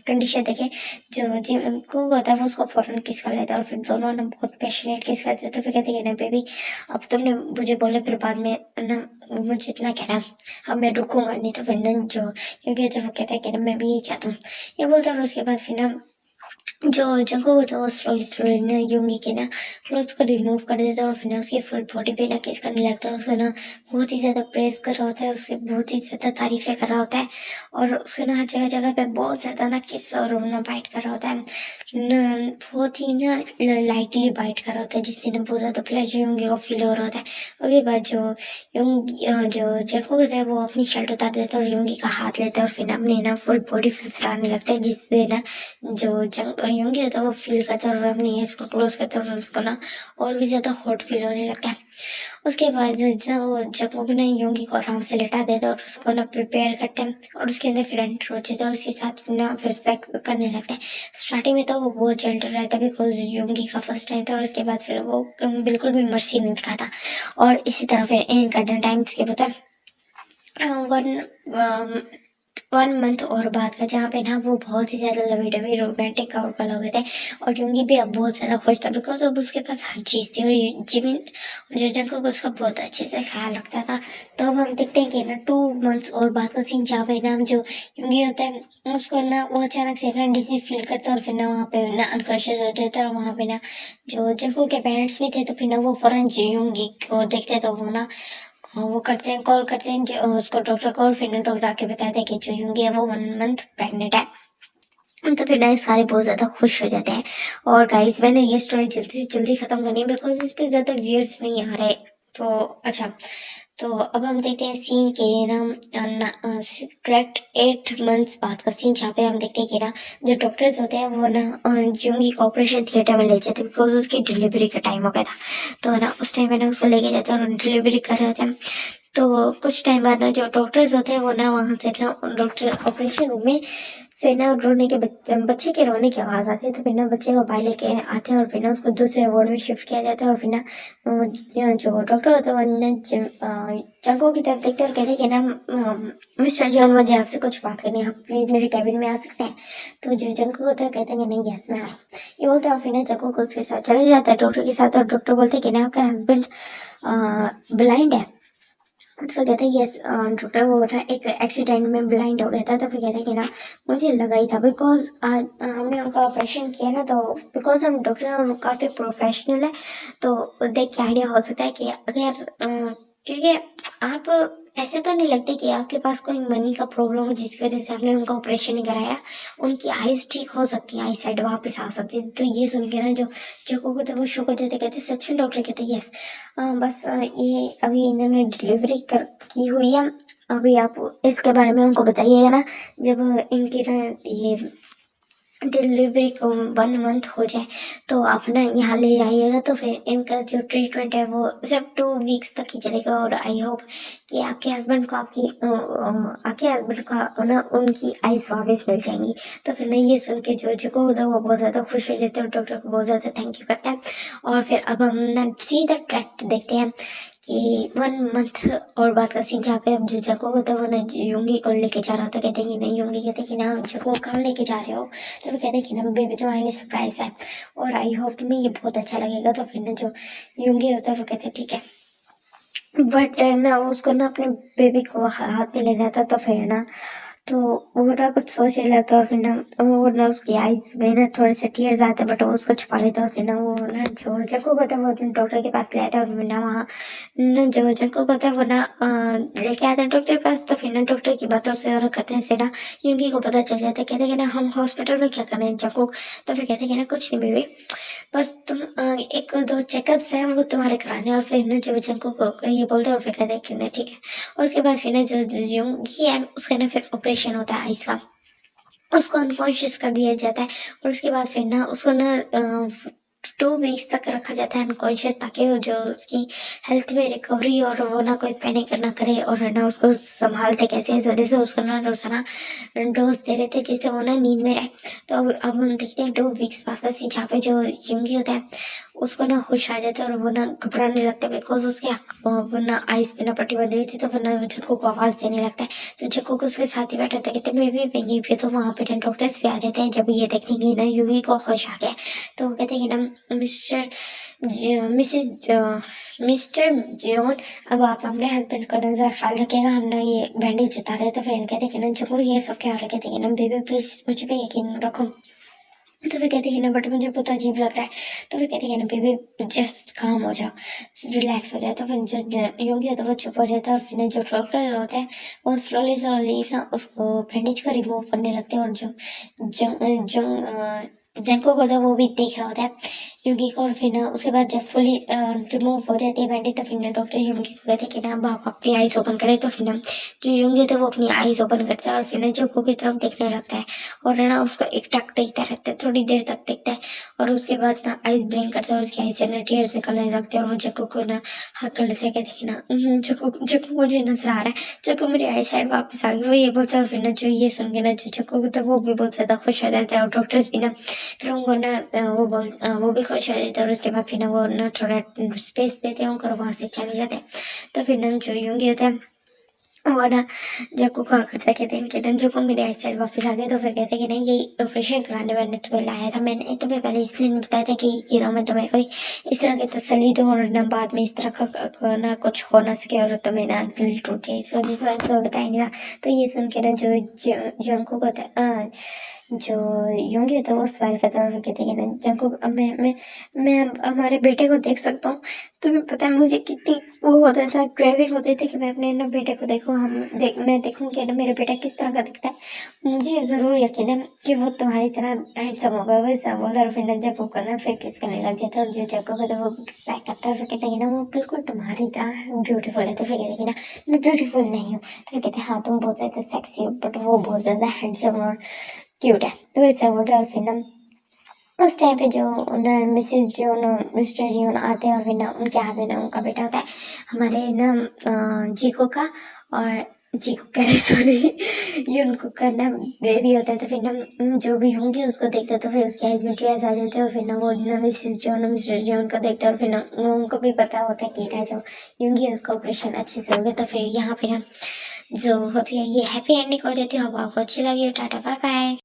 S1: कंडीशन देखे जो जिम को होता है वो उसको फौरन किस कर लेता है और फिर दोनों ना बहुत पैशनेट किस करते हैं। तो फिर कहते हैं ना बेबी, अब तुमने मुझे बोला फिर बाद में ना मुझे इतना कहना, अब मैं रुकूंगा नहीं। तो फिर ना जो योगी होता है वो कहता है कि ना मैं भी यही चाहता हूँ, ये बोलता है। और उसके बाद फिर ना जो जंगल होता है वो स्लोली स्लोली ना योंगी के ना क्लोथ को रिमूव कर देता है और फिर ना उसकी फुल बॉडी पे ना किस करने लगता है। उसको ना बहुत ही ज़्यादा प्रेस कर रहा होता है, उसके बहुत ही ज़्यादा तारीफें कर रहा होता है और उसको ना हर जगह जगह पे बहुत ज़्यादा ना किस और ना बाइट कर रहा होता है, बहुत ही ना लाइटली बाइट कर रहा होता है, जिससे ना बहुत ज़्यादा प्लेजर योंगी को फील हो रहा होता है। उसके बाद जो जो जंगल होता है वो अपनी शर्ट उतार देता है और योंगी का हाथ लेता है और फिर ना अपनी ना फुल बॉडी फिसराने लगता है, जिससे ना जो योंगी होता है वो फील करता है और अपनी एज को क्लोज करता है और उसको ना और भी ज़्यादा हॉट फील होने लगता है। उसके बाद जब वो भी ना योंगी को आराम से लेटा देता है और उसको ना प्रिपेयर करते हैं और उसके अंदर फिर एंटर हो जाता है और उसके साथ ना फिर सेक्स करने लगते हैं। स्टार्टिंग में तो वो बहुत जेंटल रहता है बिकॉज योंगी का फर्स्ट टाइम था, और उसके बाद फिर वो बिल्कुल भी मर्सी नहीं दिखाता। और इसी तरह फिर इन करने टाइम्स के बता वन 1 मंथ और बाद का, जहाँ पे ना वो बहुत ही ज़्यादा लवी डवी रोमांटिक कपल हो गए थे और योंगी भी अब बहुत ज़्यादा खुश था बिकॉज अब उसके पास हर चीज़ थी और जिमिन जो जंगल को उसका बहुत अच्छे से ख्याल रखता था। तो अब हम देखते हैं कि ना 2 मंथ्स और बाद का सीन, जहाँ पे ना जो योंगी होता है उसको ना वो अचानक से ना डिजी फील करता है और फिर ना वहाँ पे ना अनकॉन्शियस हो जाता है और वहाँ पे ना जो जंगल के पेरेंट्स भी थे तो फिर ना वो फौरन योंगी को देखते तो वो ना वो करते हैं, कॉल करते हैं उसको डॉक्टर को और फिर ना डॉक्टर आके बताते हैं कि जो योंगी है वो 1 मंथ प्रेग्नेंट है। तो फिर ना सारे बहुत ज़्यादा खुश हो जाते हैं। और गाइस मैंने ये स्टोरी जल्दी से जल्दी ख़त्म करनी है बिकॉज इस पर ज़्यादा व्यूअर्स नहीं आ रहे। तो अच्छा, तो अब हम देखते हैं सीन के ना करेक्ट 8 मंथ्स बाद का सीन, जहाँ पे हम देखते हैं कि ना जो डॉक्टर्स होते हैं वो ना योंगी को ऑपरेशन थिएटर में ले जाते हैं बिकॉज उसकी डिलीवरी का टाइम हो गया था। तो ना उस टाइम में ना उसको लेके जाते हैं और डिलीवरी कर रहे होते हैं। तो कुछ टाइम बाद ना जो डॉक्टर्स होते हैं वो ना वहाँ से ना डॉक्टर ऑपरेशन रूम में फिर ना रोने के बच्चे के रोने की आवाज़ आती है, तो फिर ना बच्चे को बाहर लेके आते हैं और फिर ना उसको दूसरे वार्ड में शिफ्ट किया जाता है। और फिर ना जो डॉक्टर होता है वो जंको की तरफ देखते हैं और कहते हैं कि ना मिस्टर जॉन, मुझे आपसे कुछ बात करनी है, आप प्लीज़ मेरे कैबिन में आ सकते हैं। तो जो जंको होता है कहते हैं कि नहीं, यस मैं आ रहा हूँ, ये बोलते हैं। और फिर ना जंको को उसके साथ चले जाता है डॉक्टर के साथ, और डॉक्टर बोलते हैं कि ना आपका हस्बैंड ब्लाइंड है। तो कहते हैं यस डॉक्टर, वो ना एक एक्सीडेंट में ब्लाइंड हो गया था। तो फिर कहते हैं कि ना मुझे लगा ही था, बिकॉज आज हमने उनका ऑपरेशन किया ना, तो बिकॉज हम डॉक्टर और काफ़ी प्रोफेशनल है, तो देख के आइडिया हो सकता है कि अगर क्योंकि आप ऐसे तो नहीं लगते कि आपके पास कोई मनी का प्रॉब्लम हो जिसकी वजह से आपने उनका ऑपरेशन नहीं कराया। उनकी आइज ठीक हो सकती है, आई साइड वापस आ सकती है। तो ये सुन के ना जो को तो वो शौक हो जाते, कहते सच में डॉक्टर, कहते यस बस ये अभी इन्होंने डिलीवरी की हुई है, अभी आप इसके बारे में उनको बताइएगा ना जब इनकी ना ये डिलीवरी को 1 मंथ हो जाए, तो आप ना यहाँ ले आइएगा। तो फिर इनका जो ट्रीटमेंट है वो सिर्फ 2 वीक्स तक ही चलेगा। और आई होप कि आपके हस्बैंड को ना उनकी आइस वापस मिल जाएंगी। तो फिर ना ये सुन के जो को होता है वो बहुत ज़्यादा खुश हो जाते हैं और डॉक्टर को बहुत ज़्यादा थैंक यू करता है। और फिर अब हम ना सीधा ट्रैक देखते हैं कि 1 मंथ और बाद का सीन, जहाँ पे अब जो जको होता है वो ना योंगी को लेके जा रहा था। कहते हैं कि नहीं, योंगी कहते हैं कि ना जको कहाँ लेके जा रहे हो। तो वो कहते हैं कि ना बेबी तुम्हारे लिए सरप्राइज है और आई होप तुम्हें ये बहुत अच्छा लगेगा। तो फिर ना जो योंगी होता है वो कहते हैं ठीक है, बट ना उसको ना अपने बेबी को हाथ में लेना था। तो फिर ना तो वो ना कुछ सोचने लगता है और फिर ना वो ना उसकी आईज में ना थोड़े से टीयर्स आते हैं, बट वो उसको छुपा लेता है। और फिर ना वो ना जो जको होता है वो डॉक्टर के पास ले आता है। और फिर ना वहाँ ना जो जको होता है वो ना लेके आता है डॉक्टर के पास। तो फिर ना डॉक्टर की बातों से और करने से ना योगी को पता चल जाता है। कहते हैं कि ना हम हॉस्पिटल में क्या कर रहे हैं जको। तो फिर कहते हैं कि ना कुछ नहीं बेबी, बस तुम 1-2 चेकअप्स हैं वो तुम्हारे कराने। और फिर ना जो जको को ये बोलते हैं और फिर कहते हैं कि ना ठीक है। और उसके बाद फिर ना जो योगी है उसका ना फिर ऑपरेशन होता है आइस का, उसको अनकॉन्शियस कर दिया जाता है। और उसके बाद फिर ना उसको ना 2 वीक्स तक रखा जाता है अनकॉन्शियस, ताकि वो जो उसकी हेल्थ में रिकवरी और वो ना कोई पैनिक ना करे और ना उसको संभालते कैसे इस वजह से उसको ना रोजाना डोज दे रहे थे जिससे वो ना नींद में रहे। तो अब हम देखते हैं 2 वीक्स वापस ही, जहाँ पे जो युंगी होता है उसको ना होश आ जाता है और वो ना घबराने लगता है, बिकॉज उसके वो ना आइस पे ना पट्टी बंधी हुई थी। तो फिर ना वो जक्को को आवाज़ देने लगता है। तो जक्को को उसके साथ ही बैठा होता है, कहते मैं भी यहीं पे। तो वहाँ पे ना डॉक्टर्स भी आ जाते हैं जब ये देखने की ना युगी को होश आ गया। तो वो कहते हैं कि ना मिस्टर जॉन, अब आप अपने हस्बैंड का नजर ख्याल रखिएगा, हम ना ये बैंडेज उतार रहे हैं। तो फिर कहते हैं कि ना जब ये सब क्या कहते हैं कि ना बेबी प्लीज मुझ पे यकीन रखो। तो फिर कहते हैं ना बट मुझे बहुत अजीब लग रहा है। तो फिर कहते हैं ना बेबी जस्ट काम हो जाओ, रिलैक्स हो जाए। तो फिर जो योगी होता है वो चुप हो जाता है। और फिर जो डॉक्टर होते हैं वो स्लोली स्लोली ना उसको बैंडेज को रिमूव करने लगते हैं। और जो जंग जंग जंको को था वो भी देख रहा होता है योगी को। और फिर ना उसके बाद जब फुली रिमूव हो जाती है बैंडेज, तो फिर ना डॉक्टर योगी को कहते हैं कि ना अब आप अपनी आईज ओपन करें। तो फिर ना जो योगी होता है वो अपनी आईज ओपन करता है और फिर ना जंको की तरफ देखने लगता है और ना उसको एकटक देखता रहता है, थोड़ी देर तक देखता है। और उसके बाद ना आइस ब्लिंक करता है, उसकी आइस से ना टीयर्स निकलने लगते हैं। और वो जक्को को ना हकल से कहते हैं ना जक्को मुझे नजर आ रहा है, जक्को मेरी आई साइड वापस आ गई, वो ये बोलता है। और फिर ना जो ये सुन के ना जो जक्को को था वो भी बहुत ज्यादा खुश हो जाता है और डॉक्टर्स भी ना फिर उनको ना वो भी खुश हो जाते हैं। और उसके बाद फिर ना वो ना थोड़ा स्पेस देते हैं उनको और वहाँ से चले जाते हैं। तो फिर ना जो यूंगी होता है वो ना जक्को का करता कहते हैं कि जक्को मेरे आई साइड वापस आ गए। तो फिर कहते हैं कि नहीं यही ऑपरेशन कराने मैंने तुम्हें लाया था, मैंने तुम्हें पहले इसलिए नहीं बताया था कि ना मैं तुम्हें कोई इस तरह की तसल्ली दूँ और ना बाद में इस तरह का ना कुछ हो ना सके और तुम्हें ना दिल टूट जाए, इस वजह से मैंने तुम्हें बताया नहीं था। तो ये सुन के ना जो अंको को जो योंगी होता है वो स्माइल करता है और कहते हैं कि ना जंको मैं हमारे बेटे को देख सकता हूँ। तुम्हें पता है मुझे कितनी वो होता था, क्रेविंग होती थी कि मैं अपने ना बेटे को देखूँ, मैं देखूँ कि ना मेरा बेटा किस तरह का दिखता है। मुझे ज़रूर यकीन है कि वो तुम्हारी तरह हैंडसम होगा, वैसा बोला। और फिर ना जब वो करना फिर किस करने लग जाता है और जो जब को वो स्ट्राइक करता है फिर कहते हैं कि ना वो बिल्कुल तुम्हारी तरह ब्यूटीफुल है। तो फिर कहते हैं कि ना मैं ब्यूटीफुल नहीं हूँ। तो फिर कहते हैं हाँ तुम बहुत ज़्यादा सेक्सी हो बट वो बहुत ज़्यादा हैंडसम और क्यूट है। तो वैसा बोलता है। और फिर ना उस टाइम पे जो ना मिसेस जोन और मिस्टर जोन आते हैं और फिर ना उनके हाथ में ना उनका बेटा होता है हमारे ना जीको का। और जी को कह रहे सॉरी, ये उनको करना बेबी होता है, तो फिर ना जो भी होंगे उसको देखते हैं, तो फिर उसके आइज में टीयर्स आ जाते हैं, और फिर ना वो मिस्टर जॉन को देखते हैं, और फिर ना उनको भी पता होता है कि ना जो यूंगी उसका ऑपरेशन अच्छे से हो गया। तो फिर यहाँ पे ना जो होती है ये हैप्पी एंडिंग हो जाती है। अब आपको अच्छी लगी हो, टाटा बाय बाय।